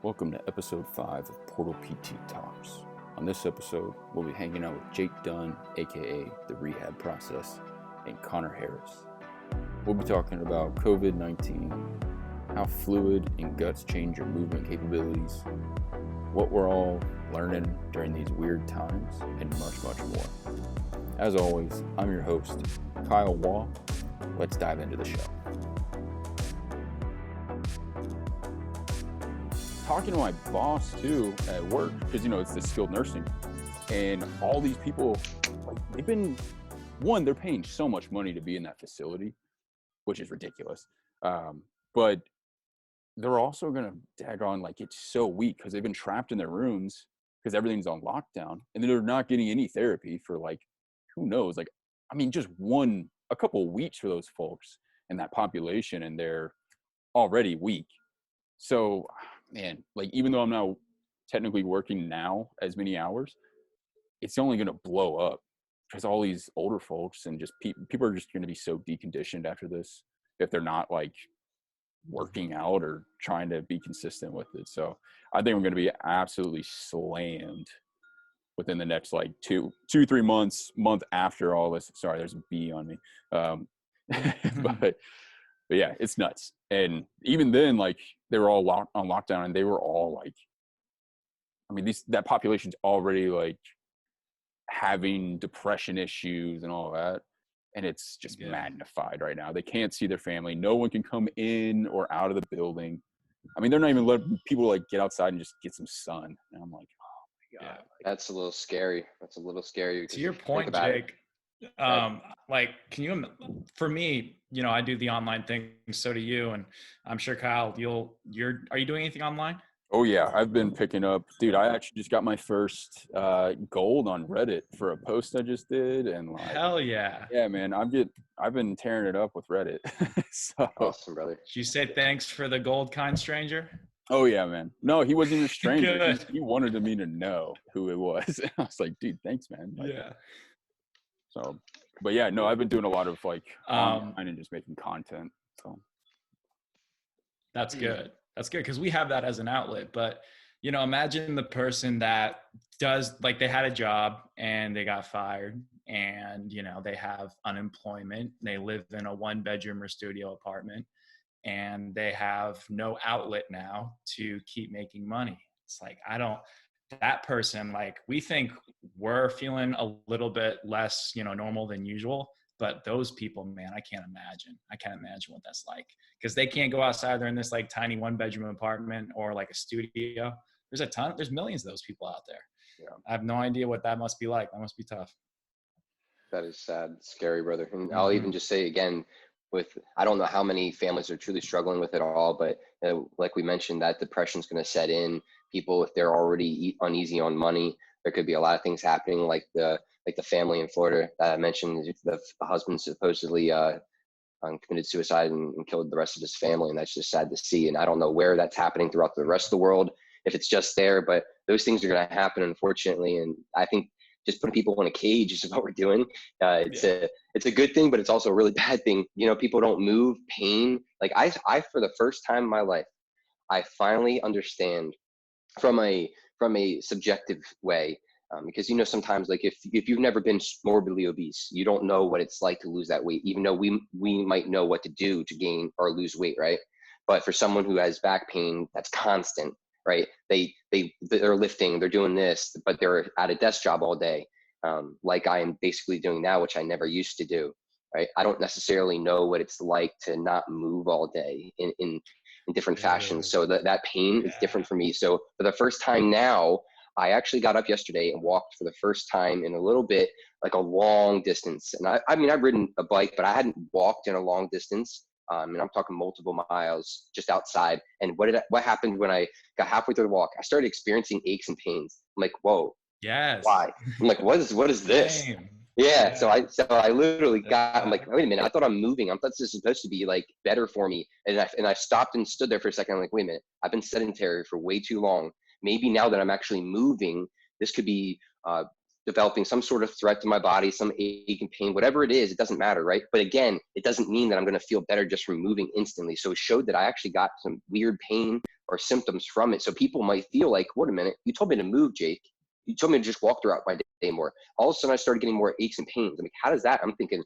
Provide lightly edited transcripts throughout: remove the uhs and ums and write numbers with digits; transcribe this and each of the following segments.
Welcome to episode 5 of Portal PT Talks. On this episode, we'll be hanging out with Jake Dunn, aka The Rehab Process, and Conor Harris. We'll be talking about COVID-19, how fluid and guts change your movement capabilities, what we're all learning during these weird times, and much, much more. As always, I'm your host, Kyle Waugh. Let's dive into the show. Talking to my boss too at work, because it's the skilled nursing, and all these people, they're paying so much money to be in that facility, which is ridiculous. But they're also gonna tag on it's so weak because they've been trapped in their rooms because everything's on lockdown, and they're not getting any therapy for who knows, just a couple of weeks for those folks in that population, and they're already weak. So man, even though I'm not technically working now as many hours, it's only going to blow up because all these older folks and just people are just going to be so deconditioned after this if they're not working out or trying to be consistent with it. So I think we're going to be absolutely slammed within the next 2-3 months, month after all this. Sorry, there's a bee on me. But yeah, it's nuts. And even then, they were all on lockdown, and they were all that population's already having depression issues and all that. And it's just magnified right now. They can't see their family. No one can come in or out of the building. They're not even letting people get outside and just get some sun. And I'm like, oh my God. Yeah, that's a little scary. That's a little scary. To your point, Jake, can you, for me, I do the online thing, so do you, and I'm sure Kyle, are you doing anything online? Oh yeah, I've been picking up, dude. I actually just got my first gold on Reddit for a post I just did, and hell yeah, man, I've been tearing it up with Reddit. So awesome, brother. Did you say thanks for the gold, kind stranger? Oh yeah, man. No, he wasn't even a stranger. he wanted me to know who it was. I was like, dude, thanks, man. Yeah. So, but yeah, no, I've been doing a lot of online and just making content. So that's good. That's good because we have that as an outlet. But imagine the person that does they had a job and they got fired, and they have unemployment. They live in a 1-bedroom or studio apartment, and they have no outlet now to keep making money. It's that person, we think we're feeling a little bit less, normal than usual, but those people, man, I can't imagine what that's like, because they can't go outside. They're in this tiny 1-bedroom apartment or a studio. There's millions of those people out there. Yeah. I have no idea what that must be like. That must be tough. That is sad, scary, brother. And I'll even just say again, I don't know how many families are truly struggling with it all, but like we mentioned, that depression's going to set in. People, if they're already uneasy on money, there could be a lot of things happening, like the family in Florida that I mentioned. The husband supposedly committed suicide and killed the rest of his family, and that's just sad to see. And I don't know where that's happening throughout the rest of the world, if it's just there, but those things are going to happen, unfortunately. And I think just putting people in a cage is what we're doing. It's a good thing, but it's also a really bad thing. People don't move. Pain. I for the first time in my life, I finally understand from a subjective way, because sometimes if you've never been morbidly obese, you don't know what it's like to lose that weight, even though we might know what to do to gain or lose weight, right? But for someone who has back pain, that's constant, right? They're lifting, they're doing this, but they're at a desk job all day, like I am basically doing now, which I never used to do, right? I don't necessarily know what it's like to not move all day in different fashions. So that pain is different for me. So for the first time now, I actually got up yesterday and walked for the first time in a little bit, a long distance. And I've ridden a bike, but I hadn't walked in a long distance. And I'm talking multiple miles just outside. And what happened when I got halfway through the walk? I started experiencing aches and pains. I'm like, whoa. Yes. Why? I'm like, what is this? Same. Yeah. So I literally I'm like, wait a minute. I thought I'm moving. I thought this is supposed to be better for me. And I stopped and stood there for a second. I'm like, wait a minute. I've been sedentary for way too long. Maybe now that I'm actually moving, this could be developing some sort of threat to my body, some ache and pain, whatever it is, it doesn't matter, right? But again, it doesn't mean that I'm going to feel better just from moving instantly. So it showed that I actually got some weird pain or symptoms from it. So people might feel like, wait a minute, you told me to move, Jake. You told me to just walk throughout my day more. All of a sudden I started getting more aches and pains. I'm like, how does that? I'm thinking,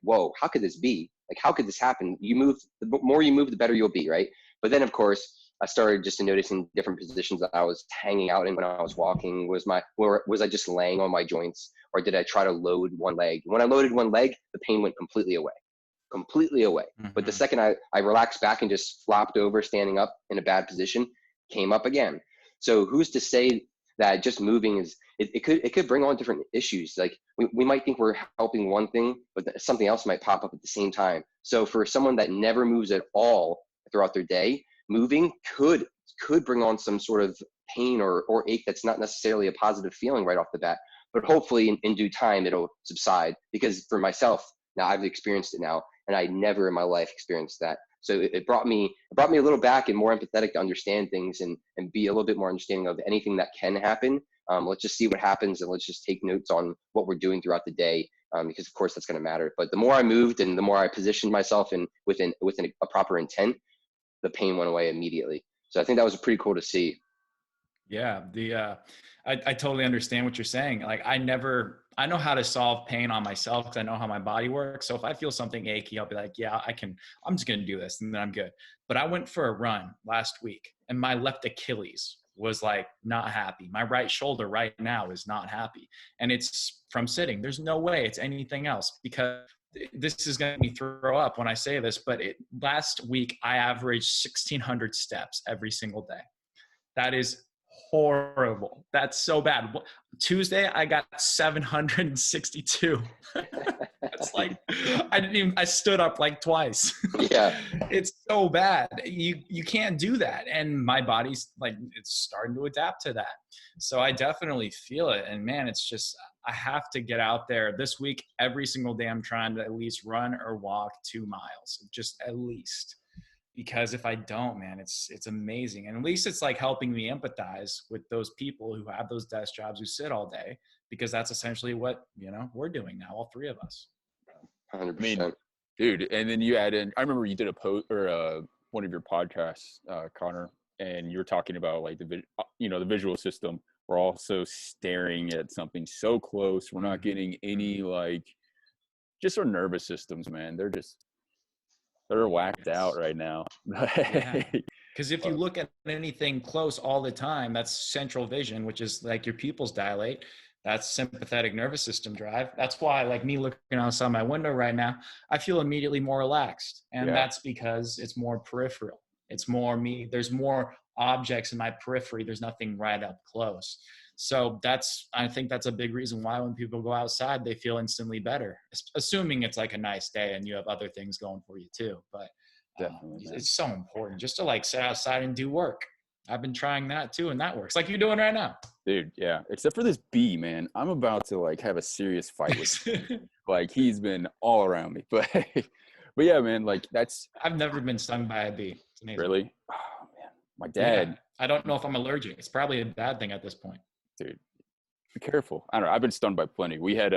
whoa, how could this be? Like, how could this happen? You move, the more you move, the better you'll be, right? But then of course, I started just noticing different positions that I was hanging out in when I was walking. Was I just laying on my joints, or did I try to load one leg? When I loaded one leg, the pain went completely away. But the second I relaxed back and just flopped over, standing up in a bad position, came up again. So who's to say that just moving it could bring on different issues. Like we might think we're helping one thing, but something else might pop up at the same time. So for someone that never moves at all throughout their day, moving could bring on some sort of pain or ache that's not necessarily a positive feeling right off the bat. But hopefully in due time it'll subside, because for myself, now I've experienced it now, and I never in my life experienced that. So it brought me a little back and more empathetic to understand things and be a little bit more understanding of anything that can happen. Let's just see what happens, and let's just take notes on what we're doing throughout the day, because of course that's going to matter. But the more I moved and the more I positioned myself in within a proper intent, the pain went away immediately. So I think that was pretty cool to see. Yeah, I totally understand what you're saying. Like I know how to solve pain on myself because I know how my body works. So if I feel something achy, I'll be like, yeah, I'm just going to do this and then I'm good. But I went for a run last week and my left Achilles was like not happy. My right shoulder right now is not happy. And it's from sitting. There's no way it's anything else, because this is going to make me throw up when I say this, but last week I averaged 1,600 steps every single day. That is horrible. That's so bad. Tuesday, I got 762. It's like, I stood up like twice. Yeah. It's so bad. You can't do that. And my body's like, it's starting to adapt to that. So I definitely feel it. And man, it's just, I have to get out there this week. Every single day, I'm trying to at least run or walk 2 miles, just at least. Because if I don't, man, it's amazing. And at least it's like helping me empathize with those people who have those desk jobs, who sit all day, because that's essentially what, we're doing now, all three of us. 100%. I mean, dude, and then you add in, I remember you did a post or one of your podcasts, Conor, and you're talking about like the visual system. We're also staring at something so close. We're not getting any just our nervous systems, man. They're whacked out right now. Yeah. Because if you look at anything close all the time, that's central vision, which is like your pupils dilate. That's sympathetic nervous system drive. That's why, like me looking outside my window right now, I feel immediately more relaxed. And that's because it's more peripheral. It's more me. There's more objects in my periphery. There's nothing right up close. So I think that's a big reason why when people go outside, they feel instantly better, assuming it's like a nice day and you have other things going for you too. But it's so important just to like sit outside and do work. I've been trying that too, and that works, like you're doing right now. Dude, yeah. Except for this bee, man. I'm about to like have a serious fight with him. Like he's been all around me. But yeah, man, like I've never been stung by a bee. It's amazing. Really? Oh man. My dad. Yeah, I don't know if I'm allergic. It's probably a bad thing at this point. Dude, be careful. I don't know. I've been stung by plenty. We had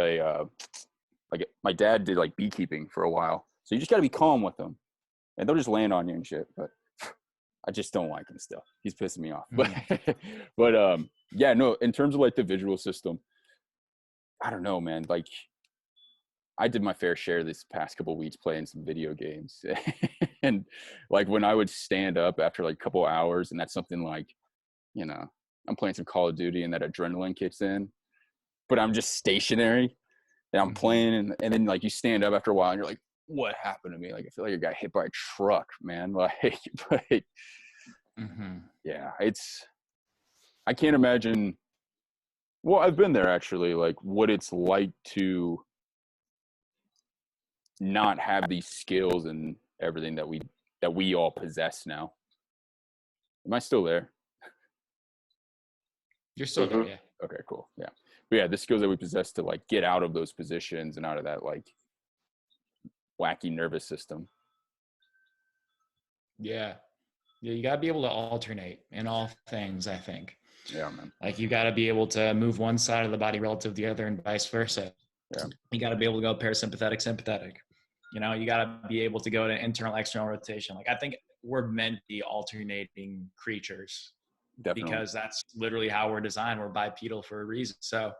my dad did like beekeeping for a while. So you just got to be calm with them. And they'll just land on you and shit. But I just don't like him still. He's pissing me off. But yeah, no, in terms of like the visual system, I don't know, man. Like I did my fair share this past couple of weeks playing some video games. And like when I would stand up after like a couple hours, and that's something like, I'm playing some Call of Duty and that adrenaline kicks in, but I'm just stationary and I'm playing. And then like you stand up after a while and you're like, what happened to me? Like, I feel like I got hit by a truck, man. Like, but yeah, I can't imagine. Well, I've been there actually, like what it's like to not have these skills and everything that we all possess now. Am I still there? You're still there, yeah. Okay, cool. Yeah. But yeah, the skills that we possess to like get out of those positions and out of that like wacky nervous system. Yeah, you got to be able to alternate in all things, I think. Yeah, man. Like you got to be able to move one side of the body relative to the other and vice versa. Yeah. You got to be able to go parasympathetic, sympathetic. You got to be able to go to internal, external rotation. Like I think we're meant to be alternating creatures. Definitely. Because that's literally how we're designed. We're bipedal for a reason. So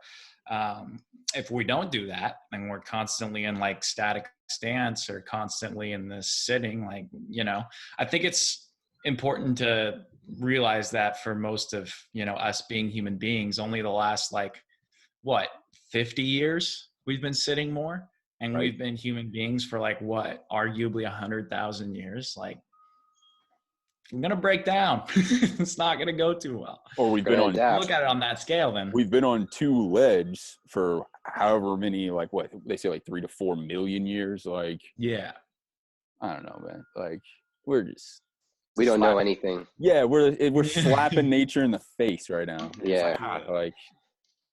if we don't do that and we're constantly in like static stance or constantly in this sitting, like, you know, I think it's important to realize that for most of, you know, us being human beings, only the last like, what, 50 years we've been sitting more, and we've been human beings for like what, arguably 100,000 years. Like, I'm gonna break down. It's not gonna go too well. Or we've been on, look at it on that scale, then we've been on two legs for however many, like what they say, like 3 to 4 million years. Like, yeah, I don't know, man. Like, we're just We don't know anything. Yeah, we're slapping nature in the face right now. Yeah. Like,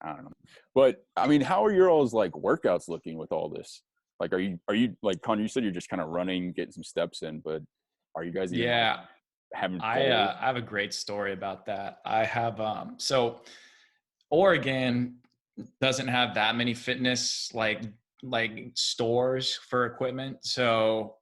I don't know. But I mean, how are your all's like workouts looking with all this? Like, are you like, Conor, you said you're just kind of running, getting some steps in, but are you guys even like, having I have a great story about that. I have so Oregon doesn't have that many fitness like stores for equipment. So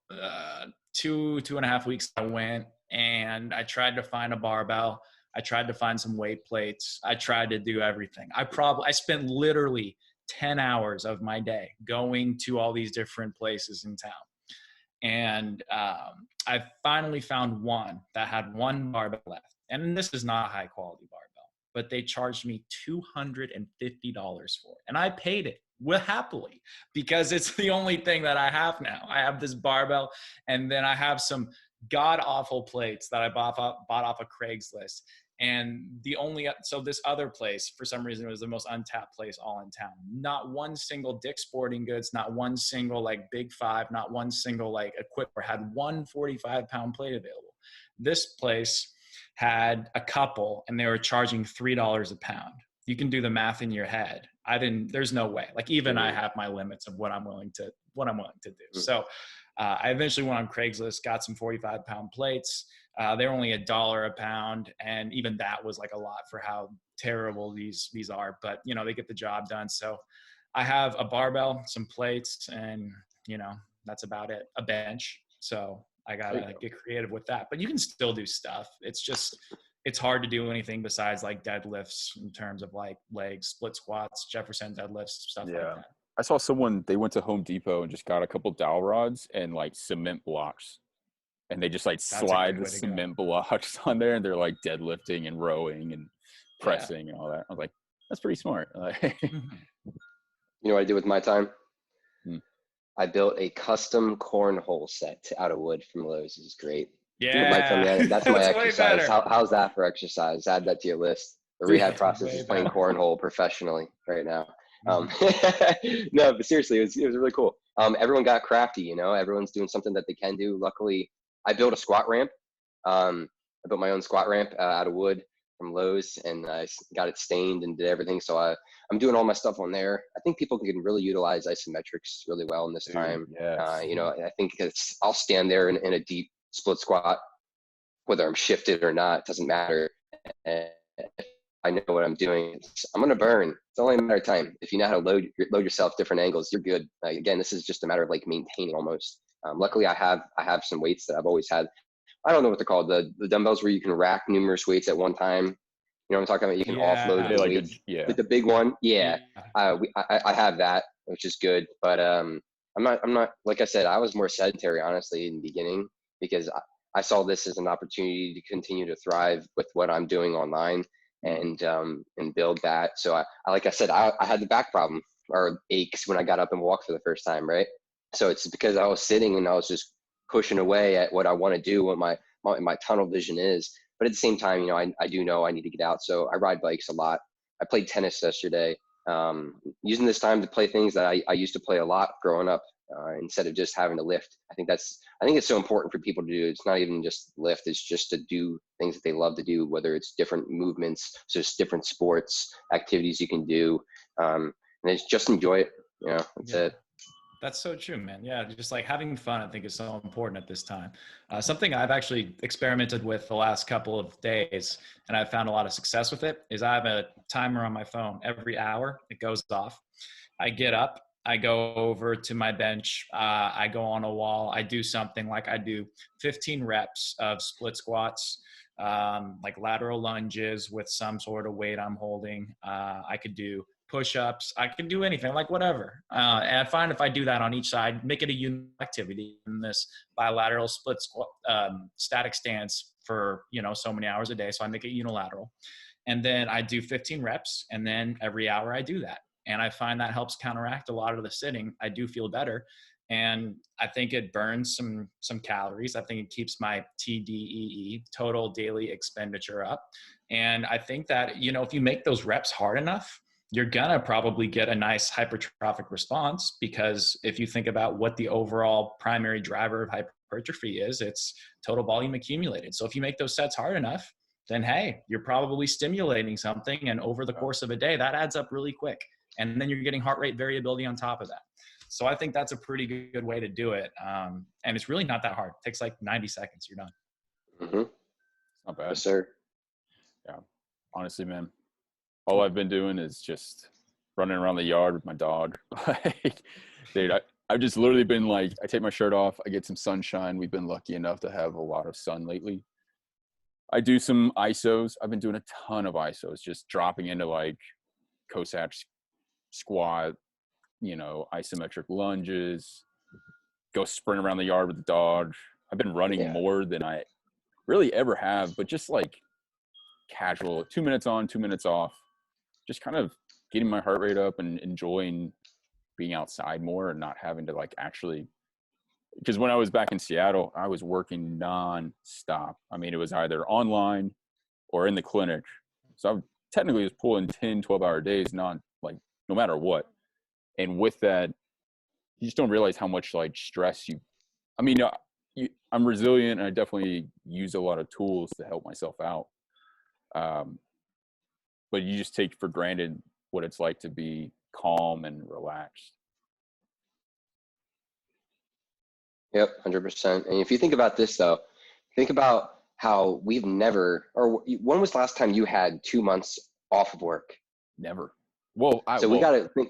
2.5 weeks I went and I tried to find a barbell. I tried to find some weight plates. I tried to do everything. I spent literally 10 hours of my day going to all these different places in town. And I finally found one that had one barbell left. And this is not a high quality barbell, but they charged me $250 for it. And I paid it happily because it's the only thing that I have now. I have this barbell, and then I have some god awful plates that I bought off of Craigslist. And so this other place, for some reason, it was the most untapped place all in town. Not one single Dick's Sporting Goods, not one single like Big Five, not one single like Equipper had one 45-pound plate available. This place had a couple, and they were charging $3 a pound. You can do the math in your head. There's no way. Like, even I have my limits of what I'm willing to do. So I eventually went on Craigslist, got some 45-pound plates. They're only $1 a pound, and even that was like a lot for how terrible these are. But you know, they get the job done. So I have a barbell, some plates, and you know, that's about it. A bench. So I gotta get creative with that. But you can still do stuff. It's hard to do anything besides like deadlifts in terms of like legs, split squats, Jefferson deadlifts, stuff like that. I saw someone, they went to Home Depot and just got a couple dowel rods and like cement blocks. And they just like slide the cement blocks on there, and they're like deadlifting and rowing and pressing and all that. I was like, that's pretty smart. You know what I did with my time? I built a custom cornhole set out of wood from Lowe's. This is great. Yeah. That's my exercise. How's that for exercise? Add that to your list. The rehab process is playing cornhole professionally right now. No, but seriously, it was really cool. Everyone got crafty, you know, everyone's doing something that they can do. Luckily, I built a squat ramp. I built my own squat ramp out of wood from Lowe's, and I got it stained and did everything. So I'm doing all my stuff on there. I think people can really utilize isometrics really well in this time. You know, I think I'll stand there in a deep split squat, whether I'm shifted or not, it doesn't matter. And I know what I'm doing. I'm going to burn. It's only a matter of time. If you know how to load yourself different angles, you're good. Again, this is just a matter of like maintaining almost. Luckily, I have some weights that I've always had. I don't know what they're called. The dumbbells where you can rack numerous weights at one time. You know what I'm talking about? You can offload the weights. With the big one. I have that, which is good. But I'm not, like I said, I was more sedentary, honestly, in the beginning, because I saw this as an opportunity to continue to thrive with what I'm doing online and build that. So I like I said, I had the back problem or aches when I got up and walked for the first time, right? So it's because I was sitting and I was just pushing away at what I want to do, what my tunnel vision is. But at the same time, you know, I do know I need to get out. So I ride bikes a lot. I played tennis yesterday, using this time to play things that I used to play a lot growing up, instead of just having to lift. I think it's so important for people to do. It's not even just lift, it's just to do things that they love to do, whether it's different movements, so it's different sports, activities you can do. And it's just enjoy it. You know, that's it. That's so true, man. Yeah, just like having fun, I think, is so important at this time. Something I've actually experimented with the last couple of days, and I've found a lot of success with it, is I have a timer on my phone. Every hour, it goes off. I get up I go over to my bench. I go on a wall. I do something like I do 15 reps of split squats, like lateral lunges with some sort of weight I'm holding. I could do push-ups. I can do anything, like whatever. And I find if I do that on each side, make it a unit activity in this bilateral split squat, static stance for, so many hours a day. So I make it unilateral. And then I do 15 reps. And then every hour I do that. And I find that helps counteract a lot of the sitting. I do feel better. And I think it burns some calories. I think it keeps my TDEE, total daily expenditure, up. And I think that, if you make those reps hard enough, you're gonna probably get a nice hypertrophic response, because if you think about what the overall primary driver of hypertrophy is, it's total volume accumulated. So if you make those sets hard enough, then hey, you're probably stimulating something. And over the course of a day, that adds up really quick. And then you're getting heart rate variability on top of that. So I think that's a pretty good way to do it. And it's really not that hard. It takes like 90 seconds. You're done. Mm-hmm. Not bad. Yes, sir. Yeah. Honestly, man, all I've been doing is just running around the yard with my dog. Like, dude, I've just literally been like, I take my shirt off, I get some sunshine. We've been lucky enough to have a lot of sun lately. I do some ISOs. I've been doing a ton of ISOs, just dropping into like Cossack squat, isometric lunges, go sprint around the yard with the dog. I've been running more than I really ever have, but just like casual, 2 minutes on, 2 minutes off, just kind of getting my heart rate up and enjoying being outside more and not having to like actually, because when I was back in Seattle, I was working non-stop. I mean, it was either online or in the clinic. So I technically was pulling 10, 12-hour days, no matter what. And with that, you just don't realize how much like stress I'm resilient, and I definitely use a lot of tools to help myself out. But you just take for granted what it's like to be calm and relaxed. Yep, 100%. And if you think about this, though, think about how we've never, or when was the last time you had 2 months off of work? Never. Well, we got to think,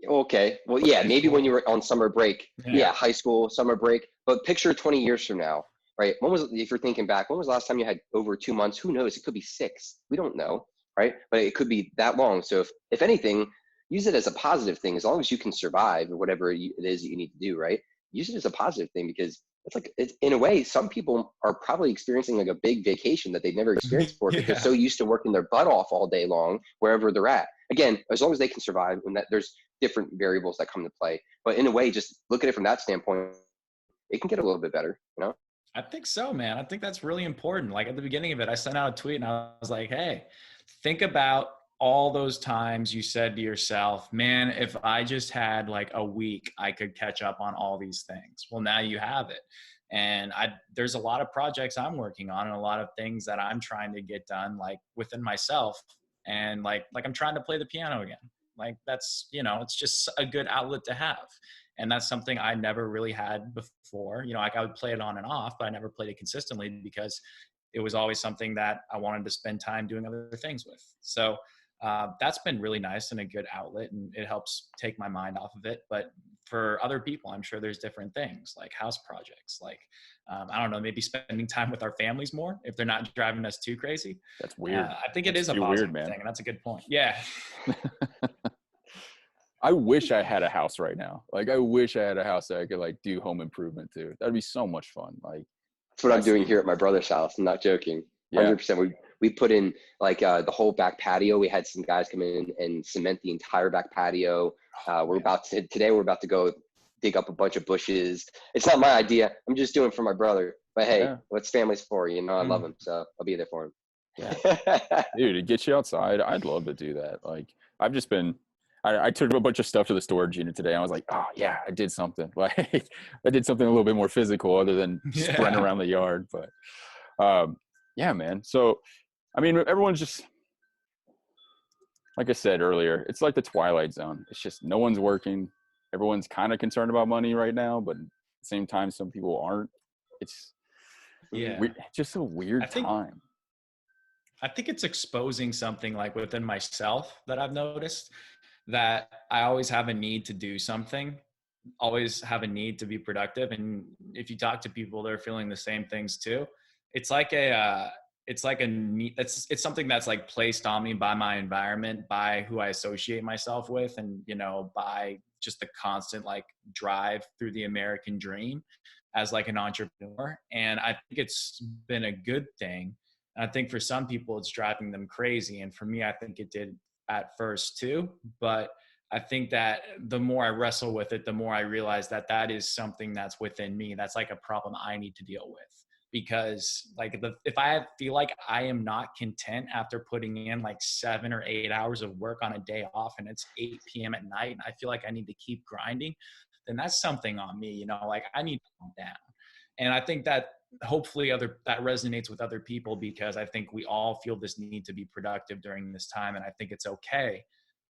okay, well, yeah, maybe when you were on summer break, high school, summer break, but picture 20 years from now, right? If you're thinking back, when was the last time you had over 2 months? Who knows? It could be 6. We don't know, right? But it could be that long. So if anything, use it as a positive thing. As long as you can survive or whatever it is that you need to do, right? Use it as a positive thing, because it's in a way, some people are probably experiencing like a big vacation that they've never experienced before, because they're so used to working their butt off all day long, wherever they're at. Again, as long as they can survive, and that there's different variables that come to play. But in a way, just look at it from that standpoint, it can get a little bit better, I think so, man. I think that's really important. Like at the beginning of it, I sent out a tweet and I was like, hey, think about all those times you said to yourself, man, if I just had like a week, I could catch up on all these things. Well, now you have it. And there's a lot of projects I'm working on and a lot of things that I'm trying to get done, like within myself. And like I'm trying to play the piano again. Like that's, it's just a good outlet to have. And that's something I never really had before. Like I would play it on and off, but I never played it consistently because it was always something that I wanted to spend time doing other things with. So that's been really nice and a good outlet, and it helps take my mind off of it. But for other people, I'm sure there's different things like house projects, like, I don't know, maybe spending time with our families more if they're not driving us too crazy. That's weird. I think it is a positive thing, and that's a good point. Yeah. I wish I had a house right now. Like, I wish I had a house that I could like do home improvement to. That'd be so much fun. Like, that's what I'm doing here at my brother's house. I'm not joking. 100%. We put in like the whole back patio. We had some guys come in and cement the entire back patio. Today we're about to go dig up a bunch of bushes. It's not my idea. I'm just doing it for my brother. But hey, what's family's for? I love him, so I'll be there for him. Yeah. Dude, it gets you outside. I'd love to do that. Like, I've just been, I took a bunch of stuff to the storage unit today. I was like, oh yeah, I did something. Like, I did something a little bit more physical other than sprint around the yard. But yeah, man. So, I mean, everyone's just, like I said earlier, it's like the Twilight Zone. It's just no one's working. Everyone's kind of concerned about money right now, but at the same time, some people aren't. It's just a weird time. I think it's exposing something like within myself that I've noticed. that I always have a need to do something, always have a need to be productive. And if you talk to people, they're feeling the same things too. It's like a need, it's something that's like placed on me by my environment, by who I associate myself with, and, you know, by just the constant like drive through the American dream as like an entrepreneur. And I think it's been a good thing. And I think for some people it's driving them crazy. And for me, I think it did at first too. But I think that the more I wrestle with it, the more I realize that that is something that's within me. That's like a problem I need to deal with. Because like if I feel like I am not content after putting in like 7 or 8 hours of work on a day off and it's 8 p.m. at night and I feel like I need to keep grinding, then that's something on me, you know, like I need to calm down. And I think that hopefully that resonates with other people, because I think we all feel this need to be productive during this time. And I think it's okay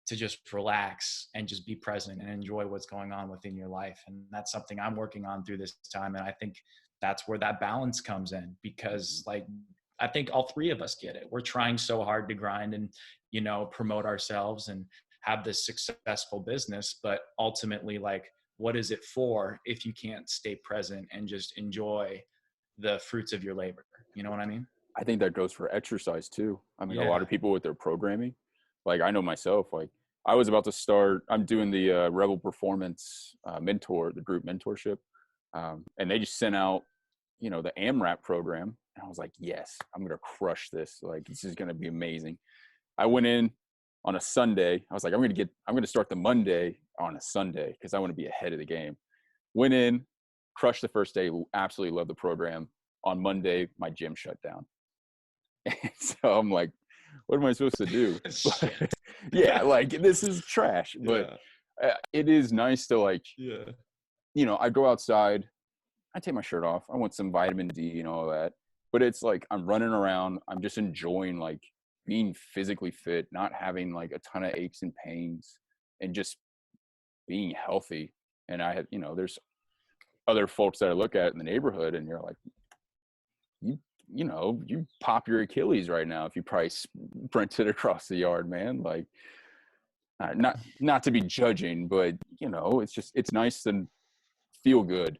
to just relax and just be present and enjoy what's going on within your life. And that's something I'm working on through this time. And I think that's where that balance comes in, because like, I think all three of us get it. We're trying so hard to grind and, you know, promote ourselves and have this successful business, but ultimately, like, what is it for if you can't stay present and just enjoy the fruits of your labor? You know what I mean? I think that goes for exercise too. I mean, a lot Yeah. of people with their programming, like I know myself, like I was about to start, I'm doing the Rebel Performance the group mentorship. And they just sent out, you know, the AMRAP program. And I was like, yes, I'm going to crush this. Like, this is going to be amazing. I went in on a Sunday. I was like, I'm going to start the Monday on a Sunday because I want to be ahead of the game. Went in, crushed the first day, absolutely loved the program. On Monday, my gym shut down. And so I'm like, what am I supposed to do? Yeah, like this is trash. But it is nice to like, you know, I go outside, I take my shirt off. I want some vitamin D and all that. But it's like I'm running around. I'm just enjoying like being physically fit, not having like a ton of aches and pains, and just being healthy. And I have, you know, there's other folks that I look at in the neighborhood, and you're like, you know, you pop your Achilles right now if you probably sprinted across the yard, man. Like, not to be judging, but you know, it's nice to feel good,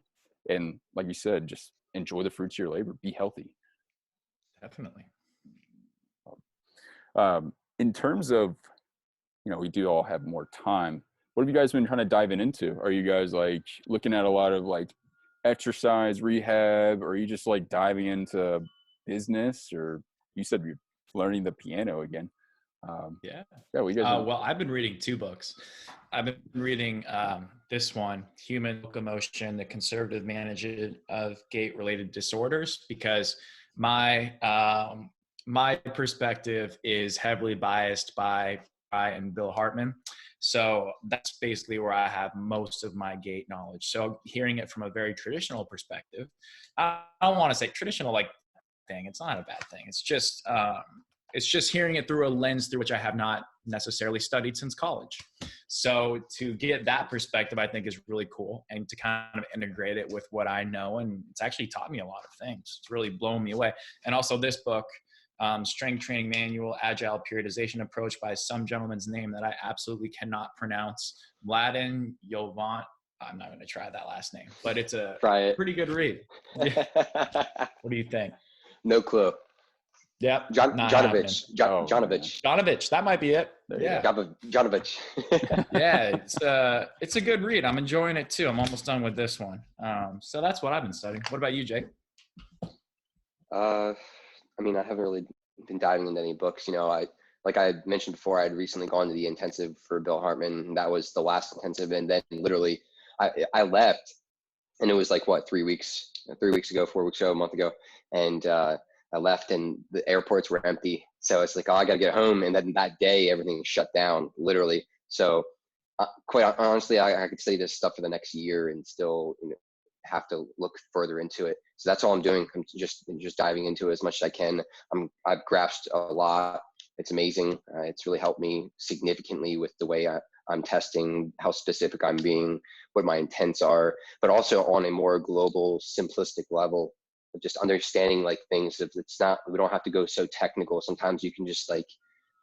and like you said, just enjoy the fruits of your labor. Be healthy. Definitely. In terms of, you know, we do all have more time. What have you guys been trying to dive into? Are you guys like looking at a lot of like exercise rehab, or are you just like diving into business, or you said you're learning the piano again? Yeah. What you guys Well, I've been reading 2 books. I've been reading this one, Human Locomotion, The Conservative Management of Gait-Related Disorders, because my perspective is heavily biased by and Bill Hartman. So that's basically where I have most of my gait knowledge. So hearing it from a very traditional perspective, I don't want to say traditional like thing. It's not a bad thing. It's just hearing it through a lens through which I have not necessarily studied since college. So to get that perspective, I think is really cool, and to kind of integrate it with what I know. And it's actually taught me a lot of things. It's really blown me away. And also this book, Strength Training Manual, Agile Periodization Approach, by some gentleman's name that I absolutely cannot pronounce. Mladen Jovan. I'm not going to try that last name, but it's a pretty good read. What do you think? No clue. Yep. Jonovich. That might be it. Yeah. Jonovich. Yeah. It's a good read. I'm enjoying it too. I'm almost done with this one. So that's what I've been studying. What about you, Jake? I mean, I haven't really been diving into any books. You know, like I mentioned before, I had recently gone to the intensive for Bill Hartman, and that was the last intensive. And then literally I left, and it was like, what, 3 weeks ago, 4 weeks ago, a month ago. And I left and the airports were empty. So it's like, oh, I got to get home. And then that day, everything shut down, literally. So quite honestly, I could study this stuff for the next year and still, you know, have to look further into it. So that's all I'm doing. I'm just diving into it as much as I can. I've grasped a lot. It's amazing. It's really helped me significantly with the way I'm testing, how specific I'm being, what my intents are, but also on a more global, simplistic level of just understanding like things. If it's not, we don't have to go so technical. Sometimes you can just like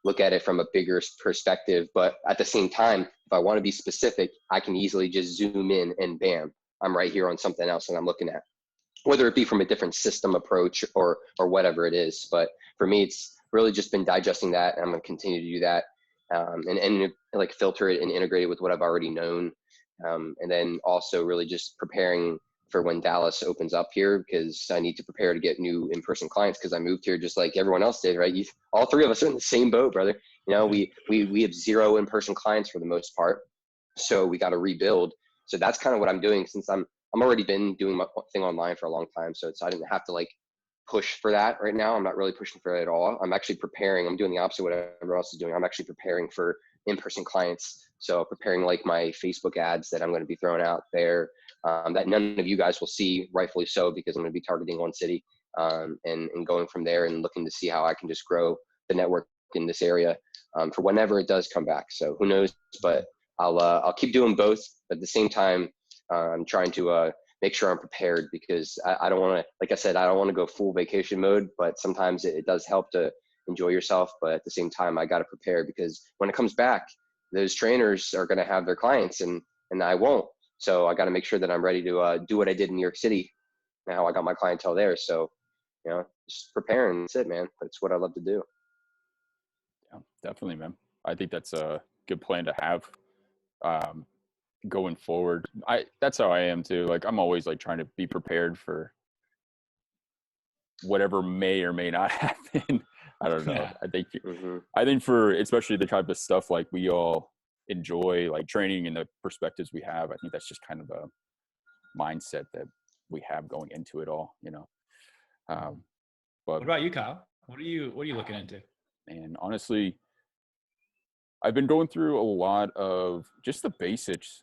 look at it from a bigger perspective. But at the same time, if I want to be specific, I can easily just zoom in and bam, I'm right here on something else that I'm looking at, whether it be from a different system approach or whatever it is. But for me, it's really just been digesting that, and I'm going to continue to do that, and like filter it and integrate it with what I've already known, and then also really just preparing for when Dallas opens up here, because I need to prepare to get new in-person clients, because I moved here just like everyone else did, right? All three of us are in the same boat, brother. You know, we have 0 in-person clients for the most part, so we got to rebuild. So that's kind of what I'm doing, since I'm already been doing my thing online for a long time. So I didn't have to like push for that right now. I'm not really pushing for it at all. I'm actually preparing. I'm doing the opposite of what everyone else is doing. I'm actually preparing for in-person clients. So preparing like my Facebook ads that I'm going to be throwing out there, that none of you guys will see, rightfully so, because I'm going to be targeting one city, and going from there and looking to see how I can just grow the network in this area, for whenever it does come back. So who knows, but I'll keep doing both. But at the same time, I'm trying to make sure I'm prepared, because I don't want to, like I said, I don't want to go full vacation mode, but sometimes it does help to enjoy yourself. But at the same time, I got to prepare, because when it comes back, those trainers are going to have their clients, and I won't. So I got to make sure that I'm ready to do what I did in New York City. Now I got my clientele there. So, you know, just preparing. That's it, man. That's what I love to do. Yeah, definitely, man. I think that's a good plan to have. Going forward, that's how I am too. Like, I'm always like trying to be prepared for whatever may or may not happen. I don't know. Yeah. I think for especially the type of stuff like we all enjoy, like training and the perspectives we have, I think that's just kind of a mindset that we have going into it all, you know. But what about you, Kyle? What are you looking into? And honestly, I've been going through a lot of just the basics.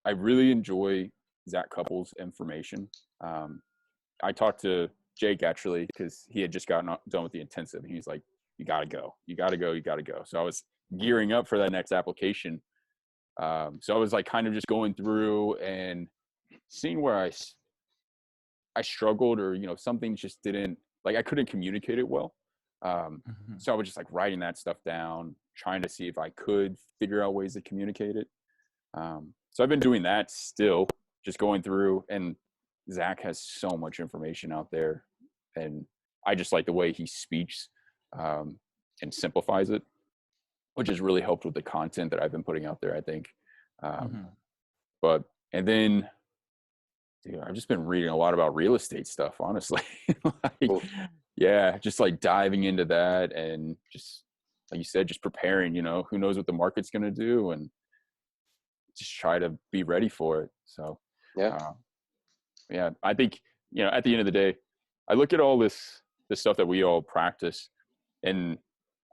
I really enjoy Zach Couples' information. I talked to Jake actually, because he had just gotten done with the intensive. He's like, you got to go. You got to go. You got to go. So I was gearing up for that next application. So I was like kind of just going through and seeing where I struggled, or, you know, something just didn't, like I couldn't communicate it well. So I was just like writing that stuff down, trying to see if I could figure out ways to communicate it. So I've been doing that still, just going through, and Zach has so much information out there, and I just like the way he speaks, and simplifies it, which has really helped with the content that I've been putting out there, I think. And then, dude, I've just been reading a lot about real estate stuff, honestly. Cool. Yeah, just like diving into that, and just like you said, just preparing, you know, who knows what the market's going to do, and just try to be ready for it. So, yeah, I think, you know, at the end of the day, I look at all this stuff that we all practice, and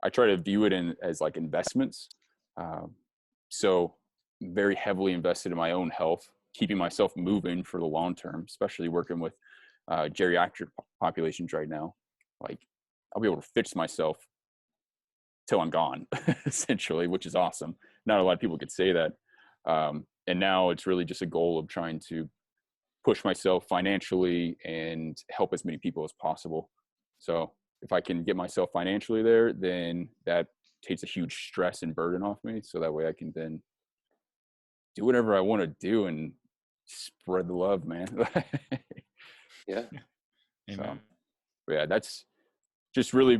I try to view it as like investments. So very heavily invested in my own health, keeping myself moving for the long term, especially working with geriatric populations right now. Like, I'll be able to fix myself till I'm gone, essentially, which is awesome. Not a lot of people could say that. And now it's really just a goal of trying to push myself financially and help as many people as possible. So if I can get myself financially there, then that takes a huge stress and burden off me. So that way I can then do whatever I want to do and spread the love, man. Yeah. So, yeah, that's just really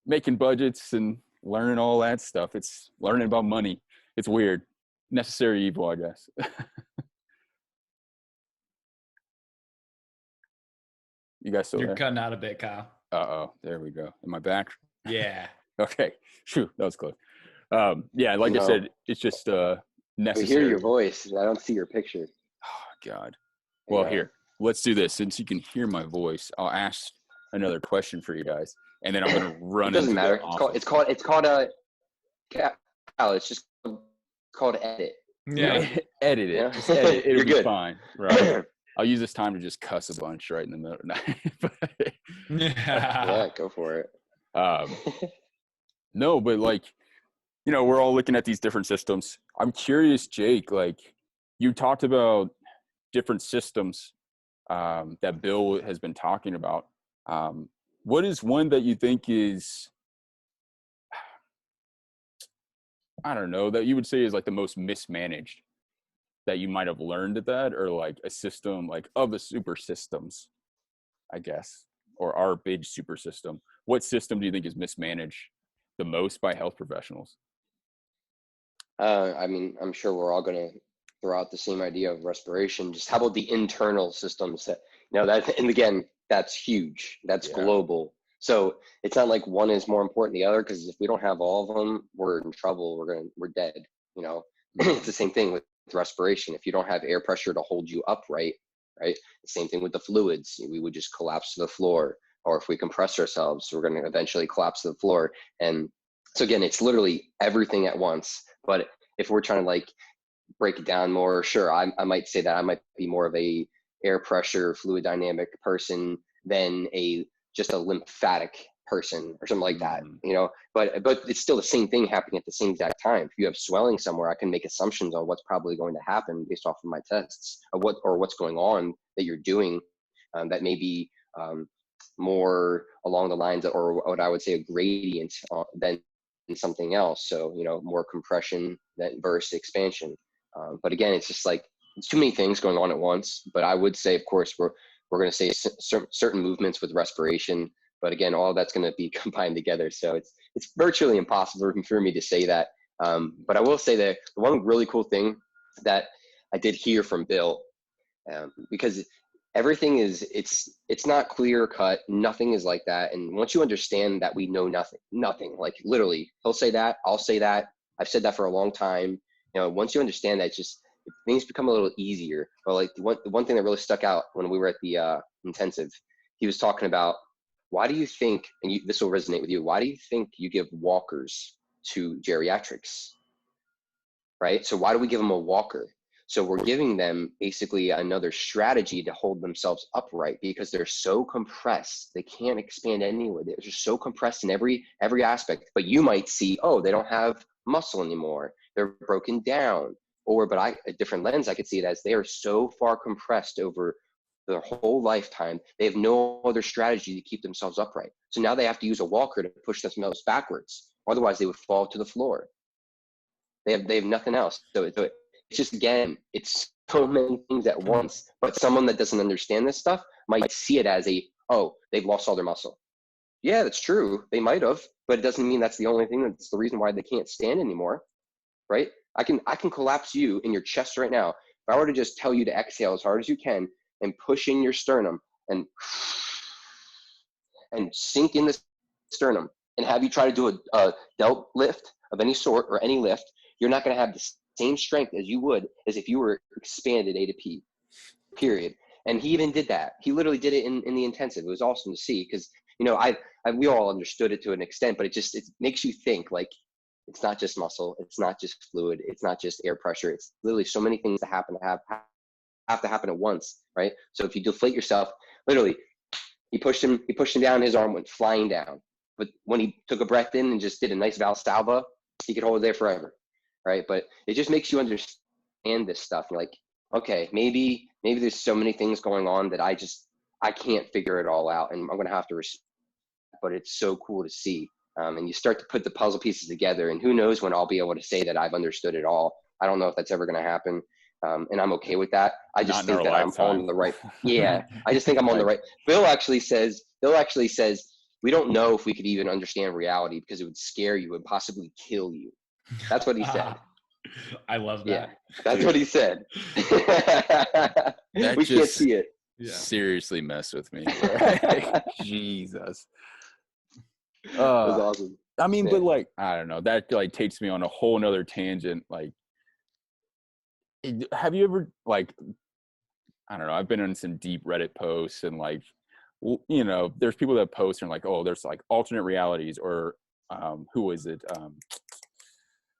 making budgets and learning all that stuff. It's learning about money. It's weird. Necessary evil, I guess. You guys still You're there? cutting out a bit, Kyle. Uh-oh, there we go. Am I back? Yeah. Okay. Phew, that was close. Yeah, like I said, it's just necessary. I hear your voice. I don't see your picture. Oh, God. Well, here, let's do this. Since you can hear my voice, I'll ask another question for you guys, and then I'm going to run. It doesn't matter. It's called a. It's just called edit. Yeah. Edit it. Yeah. Just edit. It'll You're be good. Fine. Right. I'll use this time to just cuss a bunch right in the middle. Yeah, go for it. No, but like, you know, we're all looking at these different systems. I'm curious, Jake, like you talked about different systems that Bill has been talking about. What is one that you think is I don't know, that you would say is like the most mismanaged that you might have learned at that, or like a system like of the super systems, I guess, or our big super system? What system do you think is mismanaged the most by health professionals? I mean, I'm sure we're all going to throw out the same idea of respiration. Just how about the internal systems that, that, and again, that's huge. That's Yeah. global. So it's not like one is more important than the other, because if we don't have all of them, we're in trouble. We're dead. It's the same thing with respiration. If you don't have air pressure to hold you upright, right? The same thing with the fluids. We would just collapse to the floor. Or if we compress ourselves, we're going to eventually collapse to the floor. And so again, it's literally everything at once. But if we're trying to like break it down more, sure, I might say that I might be more of a air pressure fluid dynamic person than just a lymphatic person or something like that, but it's still the same thing happening at the same exact time. If you have swelling somewhere, I can make assumptions on what's probably going to happen based off of my tests of what's going on that you're doing, that may be more along the lines of, or what I would say, a gradient than something else. So, more compression versus expansion. But again, it's just like, it's too many things going on at once. But I would say, of course, we're going to say certain movements with respiration. But again, all that's going to be combined together. So it's virtually impossible for me to say that. But I will say that the one really cool thing that I did hear from Bill, because everything it's not clear cut. Nothing is like that. And once you understand that we know nothing, like literally, he'll say that, I'll say that. I've said that for a long time. Once you understand that, just things become a little easier. But like the one thing that really stuck out when we were at the intensive, he was talking about, why do you think, and this will resonate with you, why do you think you give walkers to geriatrics, right? So why do we give them a walker? So we're giving them basically another strategy to hold themselves upright, because they're so compressed. They can't expand anywhere. They're just so compressed in every aspect. But you might see, oh, they don't have muscle anymore. They're broken down. But a different lens, I could see it as they are so far compressed over their whole lifetime. They have no other strategy to keep themselves upright. So now they have to use a walker to push themselves backwards. Otherwise, they would fall to the floor. They have nothing else. So it's just, again, it's so many things at once. But someone that doesn't understand this stuff might see it as they've lost all their muscle. Yeah, that's true. They might have, but it doesn't mean that's the only thing. That's the reason why they can't stand anymore, right? I can collapse you in your chest right now. If I were to just tell you to exhale as hard as you can and push in your sternum and sink in the sternum and have you try to do a delt lift of any sort or any lift, you're not going to have the same strength as you would as if you were expanded A to P, period. And he even did that. He literally did it in the intensive. It was awesome to see, because, we all understood it to an extent, but it makes you think, like, it's not just muscle, it's not just fluid, it's not just air pressure. It's literally so many things that have to happen at once, right? So if you deflate yourself, literally, he pushed him down, his arm went flying down. But when he took a breath in and just did a nice Valsalva, he could hold it there forever, right? But it just makes you understand this stuff. You're like, okay, maybe there's so many things going on that I can't figure it all out, and I'm going to have to respect, but it's so cool to see. And you start to put the puzzle pieces together, and who knows when I'll be able to say that I've understood it all. I don't know if that's ever going to happen. And I'm okay with that. I just think that I'm on the right. Yeah, I just think I'm on the right. Bill actually says, we don't know if we could even understand reality because it would scare you and possibly kill you. That's what he said. I love that. Yeah, that's what he said. That we can't see it. Seriously mess with me. Jesus. That was awesome. I mean, but like, I don't know, that like takes me on a whole nother tangent. Like, have you ever, like, I don't know, I've been in some deep Reddit posts, and like, there's people that post and like, oh, there's like alternate realities, or who was it?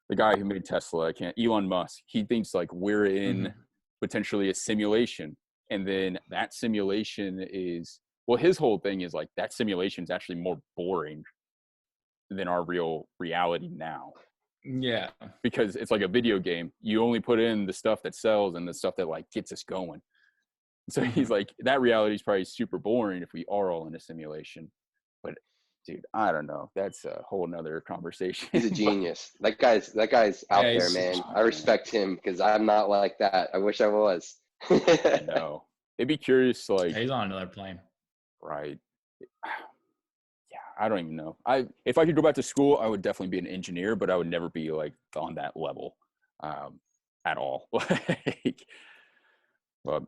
The guy who made Tesla, Elon Musk, he thinks like we're in potentially a simulation. And then that simulation is, well, his whole thing is like, that simulation is actually more boring than our real reality now. Yeah. Because it's like a video game. You only put in the stuff that sells and the stuff that like gets us going. So he's like, that reality is probably super boring if we are all in a simulation. But dude, I don't know. That's a whole nother conversation. He's a genius. That guy's out Yeah, there, he's, man. I respect him because I'm not like that. I wish I was. I know. It'd be curious, like, he's on another plane. right. Yeah, I don't even know. If I could go back to school, I would definitely be an engineer, but I would never be like on that level at all. Like, but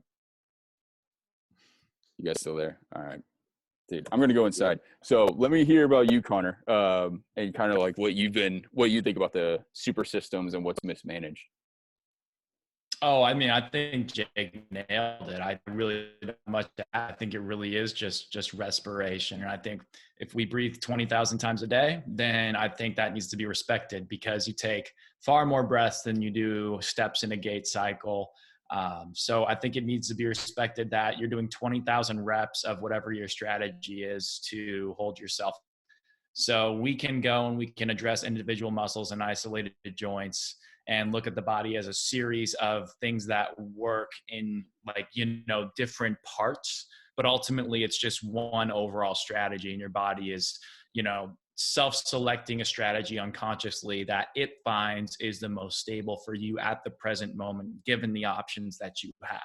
you guys still there? All right. Dude, I'm gonna go inside. So let me hear about you, Connor, and kind of like what you think about the super systems and what's mismanaged. Oh, I mean, I think Jake nailed it. I really don't have much to add. I think it really is just respiration. And I think if we breathe 20,000 times a day, then I think that needs to be respected, because you take far more breaths than you do steps in a gait cycle. So I think it needs to be respected that you're doing 20,000 reps of whatever your strategy is to hold yourself. So we can go and we can address individual muscles and isolated joints and look at the body as a series of things that work in, like, different parts, but ultimately it's just one overall strategy, and your body is, self-selecting a strategy unconsciously that it finds is the most stable for you at the present moment, given the options that you have.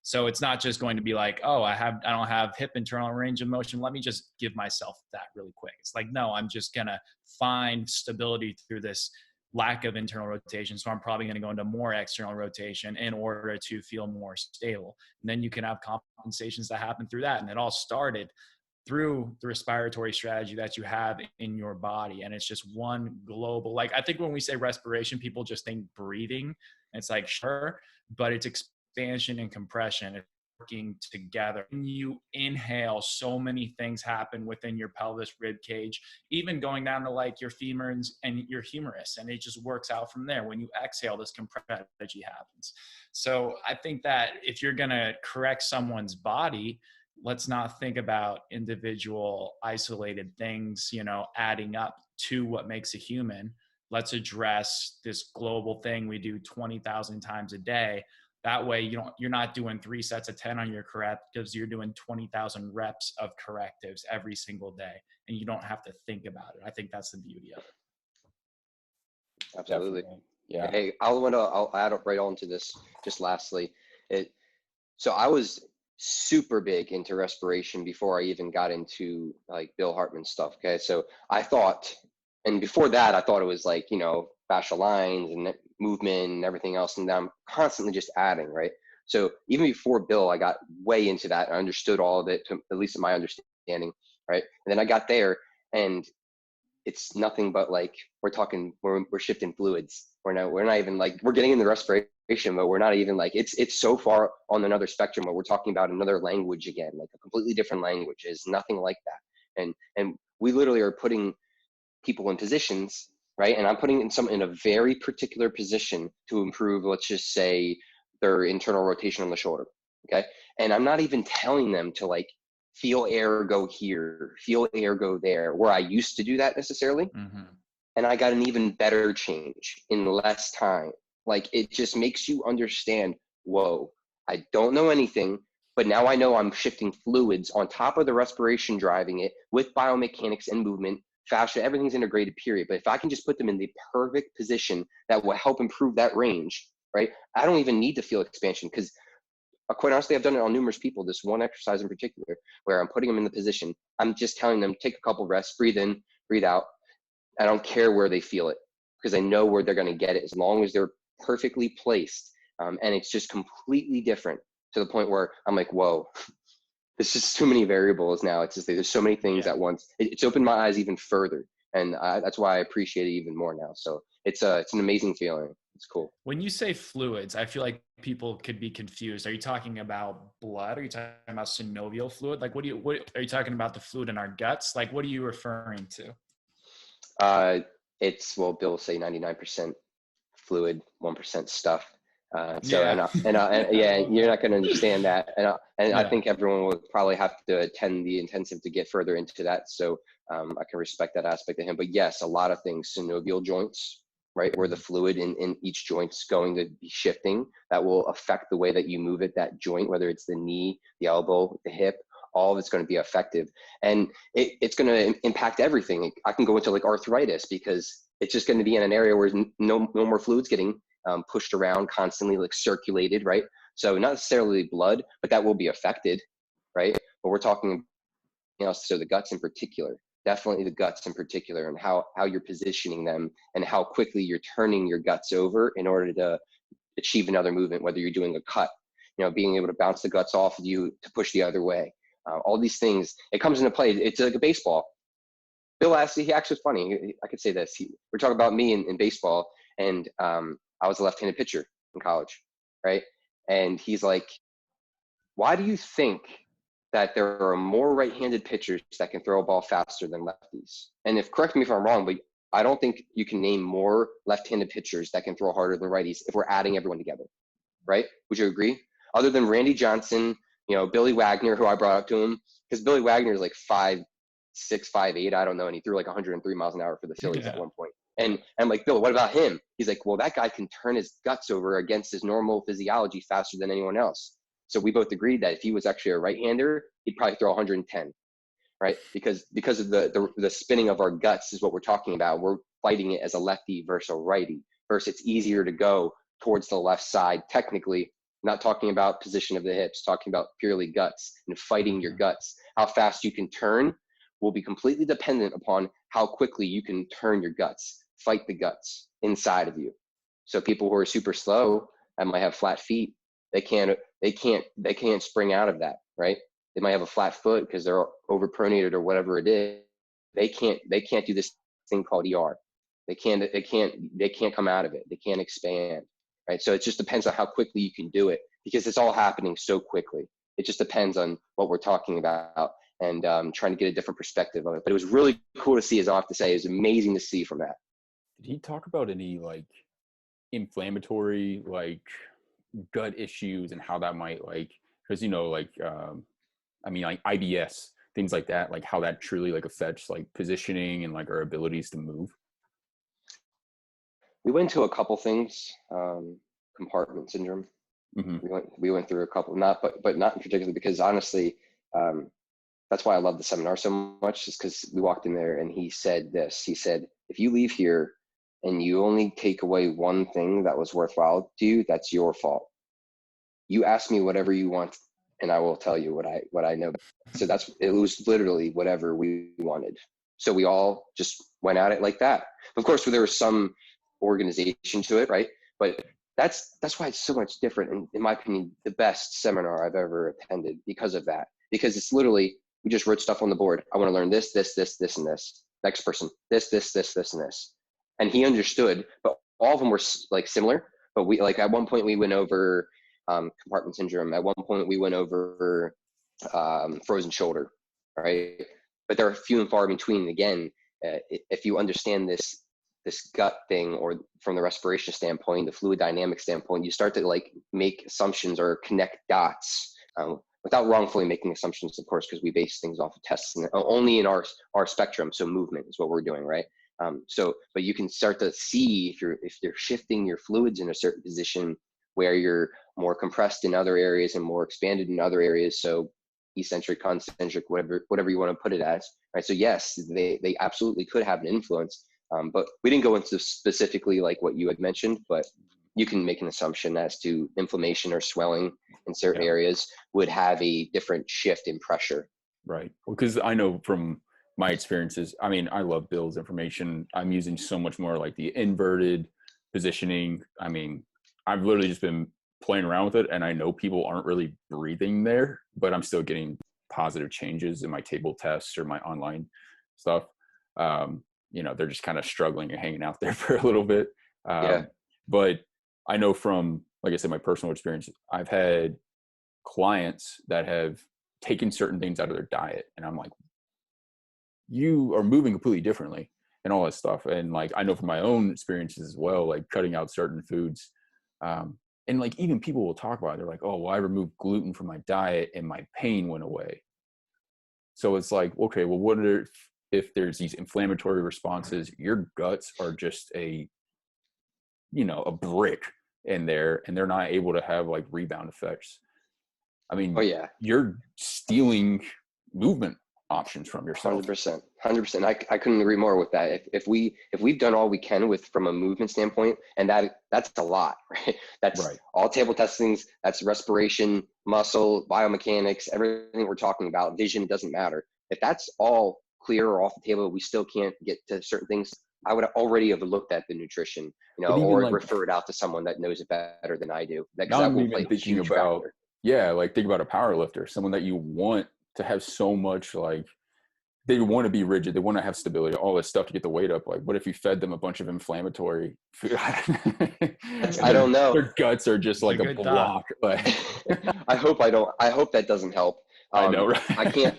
So it's not just going to be like, oh, I don't have hip internal range of motion, let me just give myself that really quick. It's like, no, I'm just going to find stability through this lack of internal rotation. So I'm probably going to go into more external rotation in order to feel more stable. And then you can have compensations that happen through that. And it all started through the respiratory strategy that you have in your body. And it's just one global, like, I think when we say respiration, people just think breathing. And it's like, sure, but it's expansion and compression. It's working together. When you inhale, so many things happen within your pelvis, rib cage, even going down to like your femurs and your humerus, and it just works out from there. When you exhale, this compression happens. So I think that if you're going to correct someone's body, let's not think about individual isolated things, adding up to what makes a human. Let's address this global thing we do 20,000 times a day. That way, you're not doing 3 sets of 10 on your correctives. You're doing 20,000 reps of correctives every single day, and you don't have to think about it. I think that's the beauty of it. Absolutely. Definitely. Yeah. Hey, I'll add up right on to this. Just lastly, so I was super big into respiration before I even got into like Bill Hartman stuff. Okay, so I thought, and before that, I thought it was like fascial lines and movement and everything else, and I'm constantly just adding, right? So even before Bill, I got way into that. I understood all of it, at least in my understanding, right? And then I got there, and it's nothing but like we're shifting fluids. We're not even like, we're getting in the respiration, but we're not even like, it's so far on another spectrum where we're talking about another language again, like a completely different language. Is nothing like that. And we literally are putting people in positions, right? And I'm putting some in a very particular position to improve, let's just say, their internal rotation on the shoulder. Okay. And I'm not even telling them to like feel air go here, feel air go there, where I used to do that necessarily. Mm-hmm. And I got an even better change in less time. Like, it just makes you understand, whoa, I don't know anything, but now I know I'm shifting fluids on top of the respiration, driving it with biomechanics and movement, fascia, everything's integrated, period. But if I can just put them in the perfect position that will help improve that range, right? I don't even need to feel expansion, because quite honestly, I've done it on numerous people. This one exercise in particular, where I'm putting them in the position, I'm just telling them, take a couple rests, breathe in, breathe out. I don't care where they feel it, because I know where they're going to get it as long as they're perfectly placed. And it's just completely different, to the point where I'm like, whoa, there's just too many variables now. It's just, there's so many things at once. It's opened my eyes even further. And that's why I appreciate it even more now. So it's an amazing feeling. It's cool. When you say fluids, I feel like people could be confused. Are you talking about blood? Are you talking about synovial fluid? Like, what are you talking about, the fluid in our guts? Like, what are you referring to? Well, Bill will say 99% fluid, 1% stuff. Yeah. Yeah, you're not going to understand that. And I Yeah. think everyone will probably have to attend the intensive to get further into that. So I can respect that aspect of him. But yes, a lot of things, synovial joints, right, where the fluid in each joint's going to be shifting, that will affect the way that you move it, that joint, whether it's the knee, the elbow, the hip, all of it's going to be effective. And it's going to impact everything. I can go into like arthritis because it's just going to be in an area where no more fluids getting pushed around constantly, like circulated, right? So not necessarily blood, but that will be affected, right? But we're talking, so the guts in particular, definitely the guts in particular, and how you're positioning them and how quickly you're turning your guts over in order to achieve another movement, whether you're doing a cut, being able to bounce the guts off of you to push the other way. All these things, it comes into play. It's like a baseball. Bill actually, he actually was funny. I could say this. We're talking about me in baseball, and I was a left-handed pitcher in college, right? And he's like, why do you think that there are more right-handed pitchers that can throw a ball faster than lefties? And correct me if I'm wrong, but I don't think you can name more left-handed pitchers that can throw harder than righties if we're adding everyone together, right? Would you agree? Other than Randy Johnson, Billy Wagner, who I brought up to him, because Billy Wagner is like 5'6", 5'8", I don't know, and he threw like 103 miles an hour for the Phillies at one point. And I'm like, Bill, what about him? He's like, well, that guy can turn his guts over against his normal physiology faster than anyone else. So we both agreed that if he was actually a right-hander, he'd probably throw 110, right? Because of the spinning of our guts is what we're talking about. We're fighting it as a lefty versus a righty. First, it's easier to go towards the left side, technically, not talking about position of the hips, talking about purely guts and fighting your guts. How fast you can turn will be completely dependent upon how quickly you can turn your guts, fight the guts inside of you. So people who are super slow and might have flat feet, they can't spring out of that, right? They might have a flat foot because they're overpronated or whatever it is. They can't do this thing called ER. They can't come out of it. They can't expand, right? So it just depends on how quickly you can do it, because it's all happening so quickly. It just depends on what we're talking about, and trying to get a different perspective of it. But it was really cool to see, as I have to say. It was amazing to see from that. Did he talk about any like inflammatory like gut issues and how that might because like IBS, things like that, like how that truly like affects like positioning and like our abilities to move? We went to a couple things. Compartment syndrome. Mm-hmm. We went through a couple, but not in particular, because honestly, that's why I love the seminar so much, is because we walked in there and he said this. He said, if you leave here and you only take away one thing that was worthwhile to you, that's your fault. You ask me whatever you want and I will tell you what I know. So it was literally whatever we wanted. So we all just went at it like that. Of course, there was some organization to it, right? But that's why it's so much different, and in my opinion, the best seminar I've ever attended because of that. Because it's literally, we just wrote stuff on the board. I want to learn this, and this. Next person, this, and this. And he understood, but all of them were like similar. But we, like, at one point we went over compartment syndrome. At one point we went over frozen shoulder, right? But they're few and far between. Again, if you understand this gut thing, or from the respiration standpoint, the fluid dynamic standpoint, you start to like make assumptions or connect dots without wrongfully making assumptions, of course, because we base things off of tests and only in our spectrum. So movement is what we're doing, right? But you can start to see if you're shifting your fluids in a certain position where you're more compressed in other areas and more expanded in other areas. So eccentric, concentric, whatever you want to put it as, right? So yes, they absolutely could have an influence. But we didn't go into specifically like what you had mentioned, but you can make an assumption as to inflammation or swelling in certain areas would have a different shift in pressure. Right. Well, because I know from my experiences, I mean, I love Bill's information. I'm using so much more like the inverted positioning. I mean, I've literally just been playing around with it, and I know people aren't really breathing there, but I'm still getting positive changes in my table tests or my online stuff. They're just kind of struggling and hanging out there for a little bit. But I know from, like I said, my personal experience, I've had clients that have taken certain things out of their diet, and I'm like, you are moving completely differently and all that stuff. And like, I know from my own experiences as well, like cutting out certain foods. And like, even people will talk about it. They're like, oh, well, I removed gluten from my diet and my pain went away. So it's like, okay, well, what if there's these inflammatory responses? Your guts are just a brick in there, and they're not able to have like rebound effects. I mean, you're stealing movement options from yourself. 100%. I couldn't agree more with that. If we've done all we can with from a movement standpoint, and that's a lot, right? That's Right. all table testings. That's respiration, muscle, biomechanics, everything we're talking about. Vision, doesn't matter. If that's all clear or off the table, we still can't get to certain things. I would already have looked at the nutrition, or like, refer it out to someone that knows it better than I do. Because that will play a huge factor. Yeah, like think about a power lifter, someone that you want to have so much, like they want to be rigid, they want to have stability, all this stuff to get the weight up. Like, what if you fed them a bunch of inflammatory food? I don't know. Their guts are just like a block. Like, I hope that doesn't help. I know, right?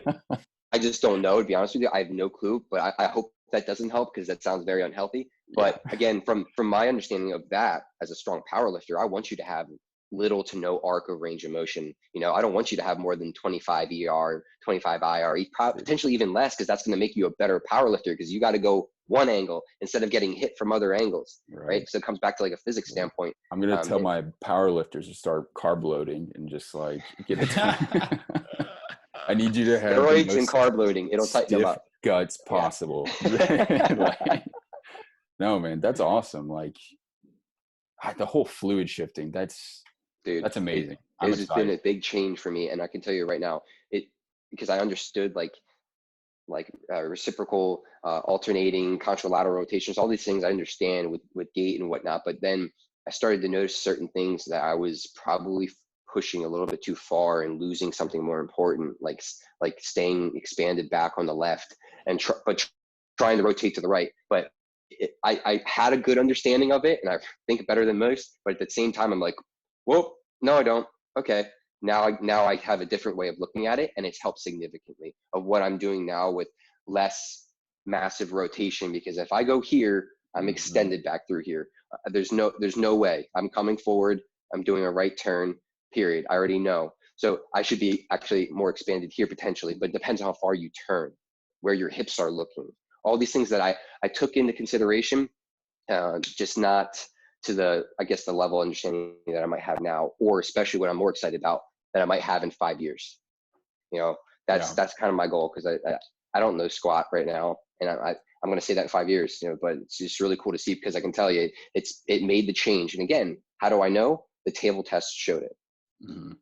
I just don't know, to be honest with you. I have no clue, but I hope that doesn't help, because that sounds very unhealthy. But again, from my understanding of that, as a strong power lifter, I want you to have little to no arc of range of motion. I don't want you to have more than 25 ER, 25 IR, potentially even less, because that's going to make you a better power lifter, because you got to go one angle instead of getting hit from other angles, right? So it comes back to like a physics standpoint. I'm going to tell my power lifters to start carb loading and just like get it done. I need you to have steroids and carb loading. It'll tighten them up. Guts possible. Like, no, man, that's awesome. Like the whole fluid shifting, that's amazing. It's been a big change for me, and I can tell you right now, because I understood like reciprocal, alternating, contralateral rotations, all these things I understand with gait and whatnot. But then I started to notice certain things that I was probably pushing a little bit too far and losing something more important, like staying expanded back on the left and trying to rotate to the right. But I had a good understanding of it, and I think better than most. But at the same time, I'm like, whoa, no, I don't. Okay, now I have a different way of looking at it, and it's helped significantly of what I'm doing now with less massive rotation. Because if I go here, I'm extended back through here. There's no way. I'm coming forward. I'm doing a right turn. Period. I already know. So I should be actually more expanded here potentially, but it depends on how far you turn, where your hips are looking. All these things that I took into consideration, just not to the level of understanding that I might have now, or especially what I'm more excited about that I might have in 5 years. That's kind of my goal, because I don't know squat right now, and I'm going to say that in 5 years. But it's just really cool to see, because I can tell you it made the change. And again, how do I know? The table test showed it. Mm-hmm.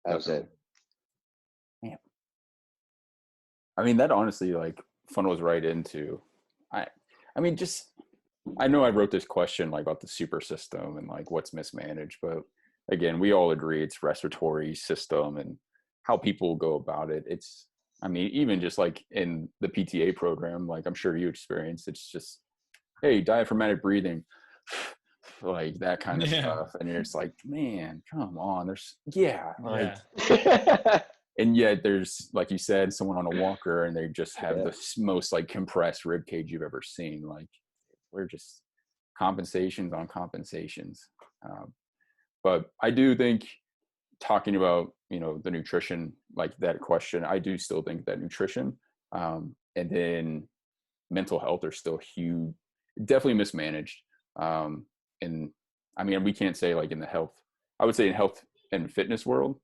That was it. Yeah. I mean, that honestly like funnels right into, I know I wrote this question like about the super system and like what's mismanaged, but again, we all agree it's respiratory system and how people go about it. It's, I mean, even just like in the PTA program, like I'm sure you experienced, it's just, hey, diaphragmatic breathing, like that kind of stuff. And it's like, man, come on. And yet there's, like you said, someone on a walker and they just have the most like compressed rib cage you've ever seen. Like we're just compensations on compensations. But I do think, talking about, the nutrition, like that question, I do still think that nutrition and then mental health are still huge, definitely mismanaged. And I mean, we can't say like in the health, I would say in health and fitness world,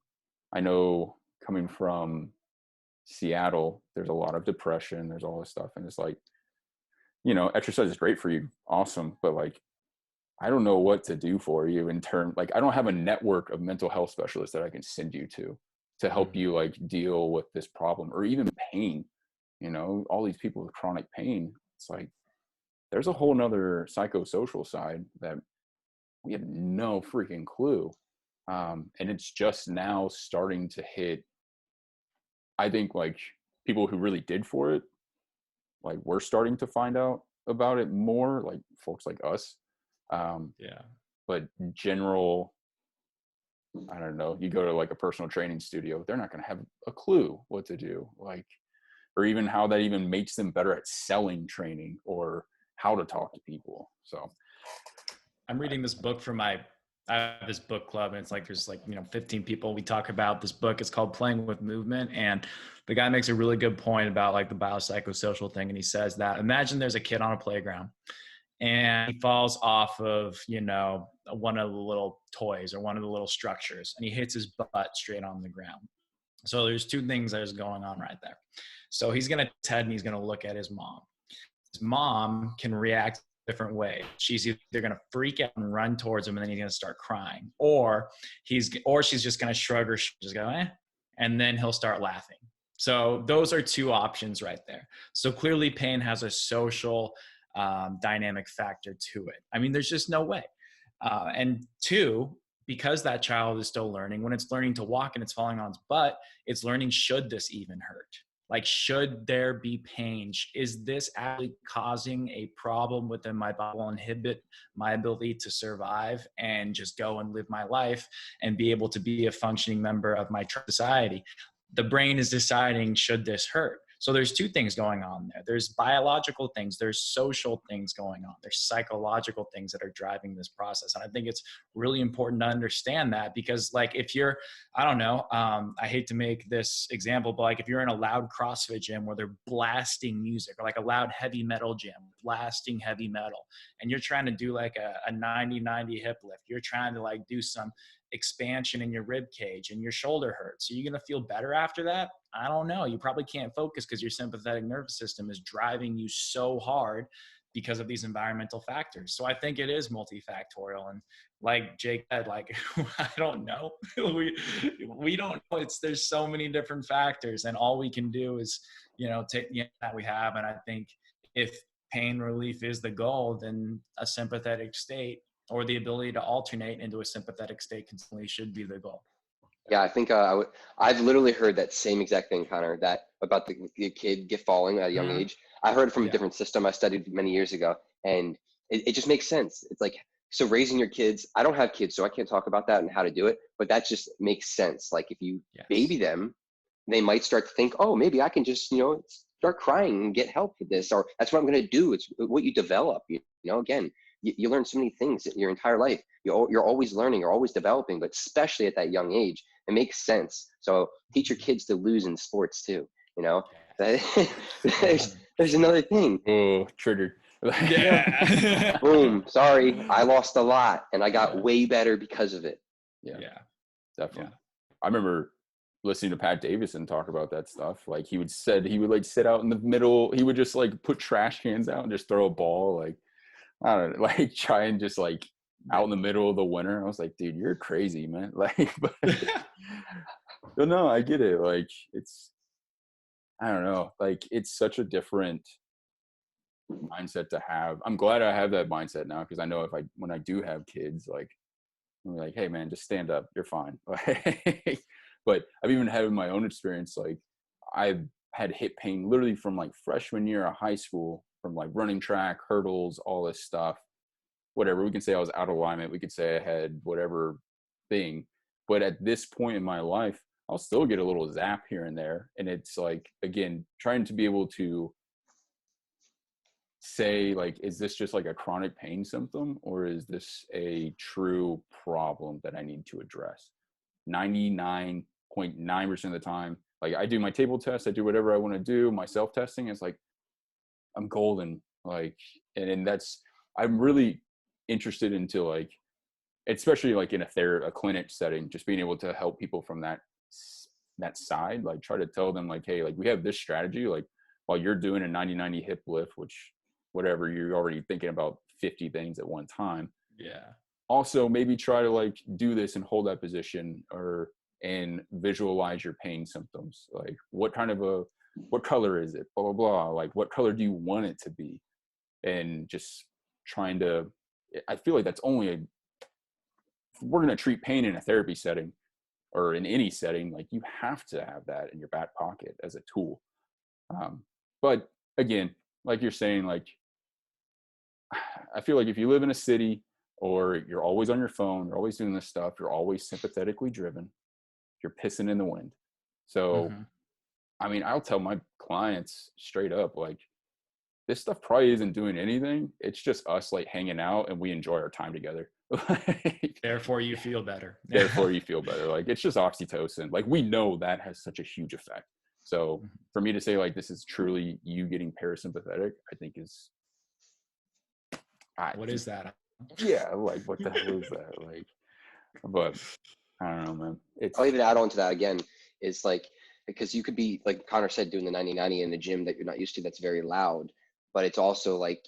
I know coming from Seattle, there's a lot of depression, there's all this stuff. And it's like, exercise is great for you. Awesome. But like, I don't know what to do for you in terms, like, I don't have a network of mental health specialists that I can send you to help you like deal with this problem, or even pain, all these people with chronic pain. It's like, there's a whole nother psychosocial side that we have no freaking clue. And it's just now starting to hit, I think, like people who really did for it, like we're starting to find out about it more, like folks like us. But general, I don't know, you go to like a personal training studio, they're not going to have a clue what to do, like, or even how that even makes them better at selling training or how to talk to people. So I'm reading this book for I have this book club, and it's like there's like 15 people. We talk about this book. It's called Playing with Movement, and the guy makes a really good point about like the biopsychosocial thing. And he says that, imagine there's a kid on a playground and he falls off of one of the little toys or one of the little structures, and he hits his butt straight on the ground. So there's two things that is going on right there. So he's going to Ted and he's going to look at his mom. His mom can react different way. She's either going to freak out and run towards him and then he's going to start crying, or she's just going to shrug her shoulders, just go, eh, and then he'll start laughing. So those are two options right there. So clearly pain has a social dynamic factor to it. I mean, there's just no way. And two, because that child is still learning, when it's learning to walk and it's falling on its butt, it's learning, should this even hurt? Like, should there be pain? Is this actually causing a problem within my body, will inhibit my ability to survive and just go and live my life and be able to be a functioning member of my society? The brain is deciding, should this hurt? So there's two things going on there. There's biological things, there's social things going on, there's psychological things that are driving this process. And I think it's really important to understand that, because like if you're, I don't know, I hate to make this example, but like if you're in a loud CrossFit gym where they're blasting music, or like a loud heavy metal gym, blasting heavy metal, and you're trying to do like a 90-90 hip lift, you're trying to like do some expansion in your rib cage and your shoulder hurts. So you're going to feel better after that? I don't know. You probably can't focus because your sympathetic nervous system is driving you so hard because of these environmental factors. So I think it is multifactorial. And like Jake said, like, I don't know. we don't know. There's so many different factors, and all we can do is, take that we have. And I think if pain relief is the goal, then a sympathetic state, or the ability to alternate into a sympathetic state, constantly should be the goal. Yeah, I think I've literally heard that same exact thing, Connor, that about the kid falling at a young age. I heard it from a different system I studied many years ago, and it just makes sense. It's like, so raising your kids, I don't have kids, so I can't talk about that and how to do it, but that just makes sense. Like if you baby them, they might start to think, oh, maybe I can just, start crying and get help with this, or that's what I'm going to do. It's what you develop, again. You learn so many things your entire life. You're always learning, you're always developing, but especially at that young age, it makes sense. So teach your kids to lose in sports too. There's another thing. Oh, triggered. Yeah. Boom. Sorry, I lost a lot, and I got way better because of it. Yeah, definitely. Yeah. I remember listening to Pat Davison talk about that stuff. Like he would like sit out in the middle. He would just like put trash cans out and just throw a ball. Like, I don't know, like try and just like out in the middle of the winter. I was like, dude, you're crazy, man. Like, but no, I get it. Like I don't know, like it's such a different mindset to have. I'm glad I have that mindset now, because I know when I do have kids, like I'm like, hey man, just stand up, you're fine. But I've even had my own experience. Like I've had hip pain literally from like freshman year of high school, from like running track, hurdles, all this stuff, whatever. We can say I was out of alignment. We could say I had whatever thing. But at this point in my life, I'll still get a little zap here and there. And it's like, again, trying to be able to say like, is this just like a chronic pain symptom, or is this a true problem that I need to address? 99.9% of the time, like I do my table test, I do whatever I want to do, my self-testing, it's like I'm golden. Like, and that's, I'm really interested into like, especially like in a clinic setting, just being able to help people from that side, like try to tell them like, hey, like we have this strategy, like while you're doing a 90-90 hip lift, which whatever, you're already thinking about 50 things at one time. Yeah. Also maybe try to like do this and hold that position, and visualize your pain symptoms. Like what color is it? Blah, blah, blah. Like what color do you want it to be? And just trying to, I feel like that's only we're going to treat pain in a therapy setting or in any setting. Like you have to have that in your back pocket as a tool. But again, like you're saying, like, I feel like if you live in a city or you're always on your phone, you're always doing this stuff, you're always sympathetically driven, you're pissing in the wind. So, I mean, I'll tell my clients straight up, like, this stuff probably isn't doing anything. It's just us like hanging out and we enjoy our time together. Therefore you feel better. Therefore you feel better. Like it's just oxytocin. Like we know that has such a huge effect. So for me to say like, this is truly you getting parasympathetic, I think is. What is that? Yeah. Like what the hell is that? Like, but I don't know, man. I'll even add on to that again. is like, because you could be, like Connor said, doing the 90-90 in the gym that you're not used to, that's very loud, but it's also like,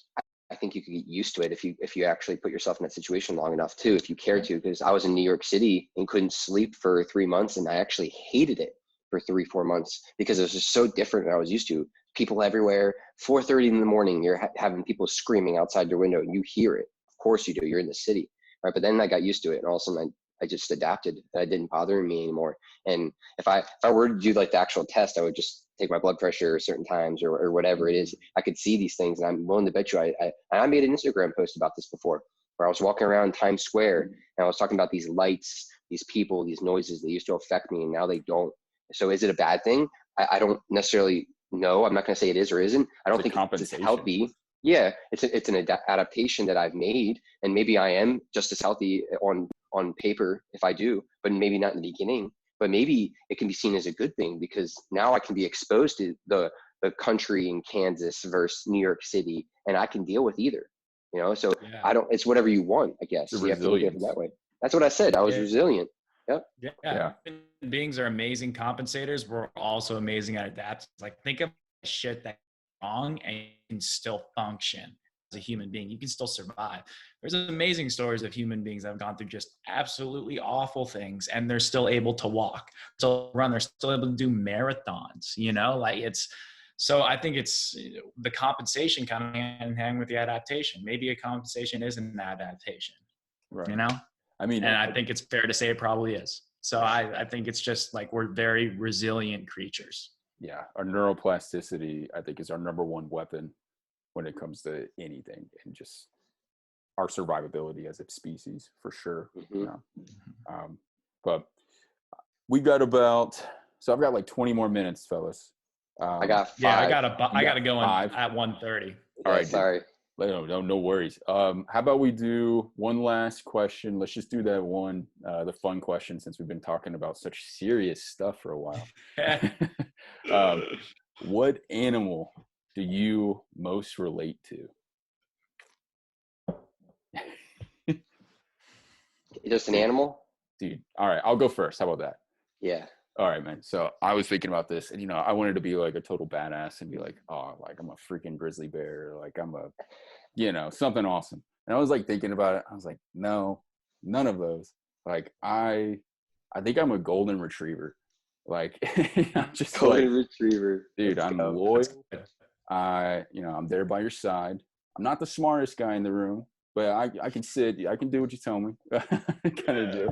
I think you could get used to it if you actually put yourself in that situation long enough too, if you care to. Because I was in New York City and couldn't sleep for 3 months, and I actually hated it for 3-4 months because it was just so different than I was used to. People everywhere, 4:30 in the morning, you're having people screaming outside your window, and you hear it. Of course you do. You're in the city, right? But then I got used to it, and all of a sudden I just adapted. It didn't bother me anymore. And if I were to do like the actual test, I would just take my blood pressure certain times or whatever it is. I could see these things, and I'm willing to bet you I made an Instagram post about this before, where I was walking around Times Square and I was talking about these lights, these people, these noises that used to affect me, and now they don't. So is it a bad thing? I don't necessarily know. I'm not going to say it is or isn't. I don't think it's healthy. Yeah, it's an adaptation that I've made, and maybe I am just as healthy on paper if I do, but maybe not in the beginning. But maybe it can be seen as a good thing, because now I can be exposed to the country in Kansas versus New York City, and I can deal with either. You know, so it's whatever you want, I guess. You have to look at it that way. That's what I said. I was resilient. Yep. Yeah. Human beings are amazing compensators. We're also amazing at adapting. Like, think of shit that's wrong and you can still function as a human being. You can still survive. There's amazing stories of human beings that have gone through just absolutely awful things, and they're still able to walk, still run, they're still able to do marathons, you know, like so I think it's the compensation kind of hand in hand with the adaptation. Maybe a compensation is an adaptation, right? You know? I mean, and I think it's fair to say it probably is. So I think it's just like, we're very resilient creatures. Yeah. Our neuroplasticity, I think, is our number one weapon when it comes to anything, and just our survivability as a species, for sure. Mm-hmm. You know? But we got I've got like 20 more minutes, fellas. I got 5. Yeah, I gotta go in at 1:30. All right, sorry. No worries. How about we do one last question? Let's just do that one, the fun question, since we've been talking about such serious stuff for a while. What animal do you most relate to? Just an animal? Dude, all right, I'll go first. How about that? Yeah. All right, man. So I was thinking about this, and, you know, I wanted to be like a total badass and be like, oh, like I'm a freaking grizzly bear, like I'm a, you know, something awesome. And I was like thinking about it. I was like, no, none of those. Like I think I'm a golden retriever. Like I'm just golden retriever, dude. I'm loyal. I'm there by your side. I'm not the smartest guy in the room, but I can sit. I can do what you tell me. I kind of do.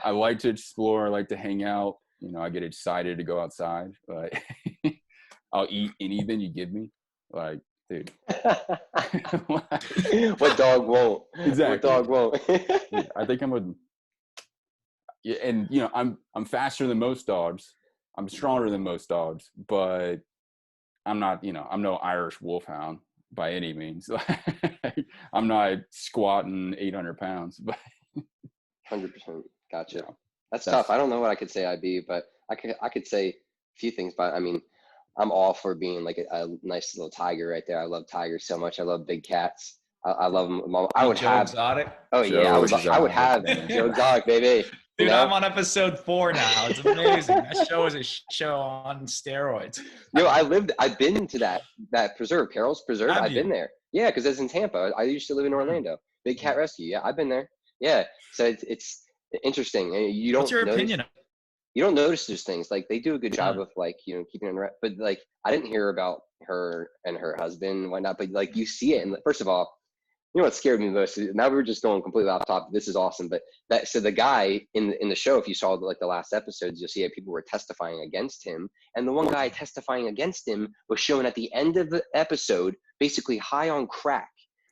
I like to explore. I like to hang out. You know, I get excited to go outside. Like I'll eat anything you give me. Like, dude. What dog won't? Exactly. What dog won't? Dude, I think and you know, I'm faster than most dogs. I'm stronger than most dogs, but I'm not, you know, I'm no Irish wolfhound by any means. I'm not squatting 800 pounds, but 100%. Gotcha. Yeah. That's tough. I don't know what I could say I'd be, but I could say a few things. But I mean, I'm all for being like a nice little tiger right there. I love tigers so much. I love big cats. I love them. I would have exotic. Oh yeah, I would have Joe Exotic, baby. Dude, I'm on episode 4 now. It's amazing. That show is a show on steroids. No, I've been to that preserve, Carol's Preserve. I've been there. Yeah, because it's in Tampa. I used to live in Orlando. Big cat rescue. Yeah, I've been there. Yeah, so it's interesting. You don't. What's your opinion? You don't notice those things. Like, they do a good job of, like, you know, keeping it. But like, I didn't hear about her and her husband and whatnot. But like, you see it, and first of all, you know what scared me most? Now we're just going completely off topic. This is awesome. But so the guy in the show, if you saw like the last episodes, you'll see that people were testifying against him. And the one guy testifying against him was shown at the end of the episode, basically high on crack.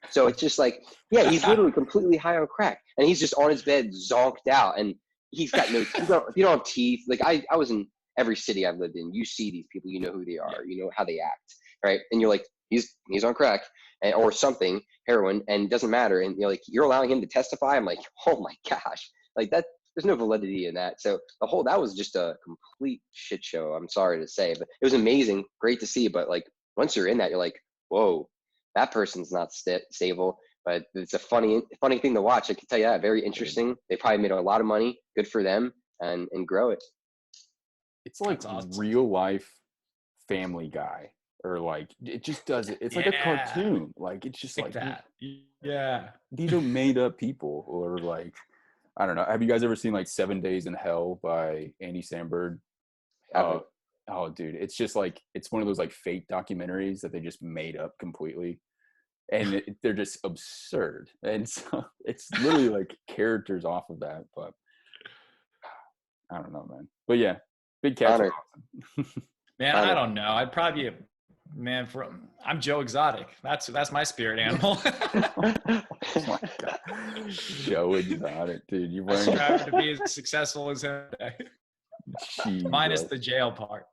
So it's just like, yeah, he's literally completely high on crack. And he's just on his bed, zonked out. And he's got no, if you don't have teeth. Like I was in every city I've lived in. You see these people, you know who they are, you know how they act, right? And you're like, he's on crack or something, heroin, and it doesn't matter. And you're like, you're allowing him to testify. I'm like, oh my gosh, like that. There's no validity in that. So that was just a complete shit show. I'm sorry to say, but it was amazing, great to see. But like, once you're in that, you're like, whoa, that person's not stable. But it's a funny thing to watch. I can tell you that, very interesting. They probably made a lot of money. Good for them, and grow it. it's like That's awesome. real life Family Guy, or like it just does it. It's like a cartoon. Like it's just like that. Yeah. These are made up people, or like I don't know. Have you guys ever seen like 7 Days in Hell by Andy Samberg? Oh, dude, it's just like it's one of those like fake documentaries that they just made up completely, and they're just absurd. And so it's literally like characters off of that. But I don't know, man. But yeah, big cats are awesome. Man, I don't know. I'd probably be I'm Joe Exotic. That's my spirit animal. Oh my God. Joe Exotic, dude. I strive to be as successful as him. Jeez, minus the jail part.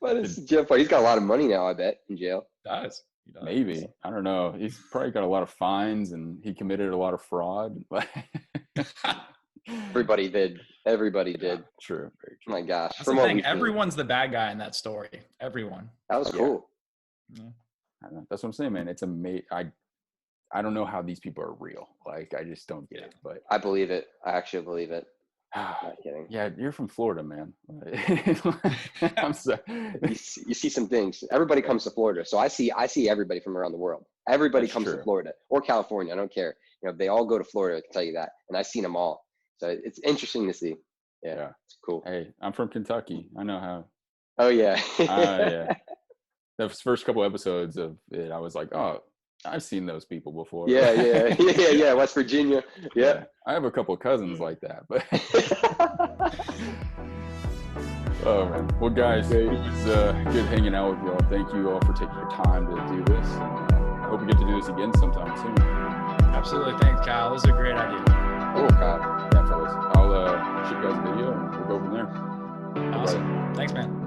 Minus the jail part. He's got a lot of money now, I bet, in jail. He does. Maybe. I don't know. He's probably got a lot of fines, and he committed a lot of fraud. Everybody did. True. Very true. Oh my gosh. That's the thing. Everyone's the bad guy in that story. Everyone. That was cool. Yeah. I know. That's what I'm saying, man. It's I don't know how these people are real. Like, I just don't get it. But I believe it. I actually believe it. Not kidding. Yeah, you're from Florida, man. I'm sorry. You see some things. Everybody comes to Florida, so I see everybody from around the world. Everybody comes to Florida or California. I don't care. They all go to Florida. I can tell you that, and I've seen them all. So it's interesting to see. Yeah, it's cool. Hey, I'm from Kentucky. I know how. Oh yeah. Yeah. The first couple episodes of it, I was like, oh, I've seen those people before. Yeah. West Virginia. Yeah. I have a couple of cousins like that, but. Oh man. Well, guys, it was good hanging out with y'all. Thank you all for taking your time to do this. I hope we get to do this again sometime soon. Absolutely. Thanks, Kyle. This is a great idea. Cool, Kyle. Yeah, fellas. I'll shoot you guys a video and we'll go from there. Awesome. Thanks, man.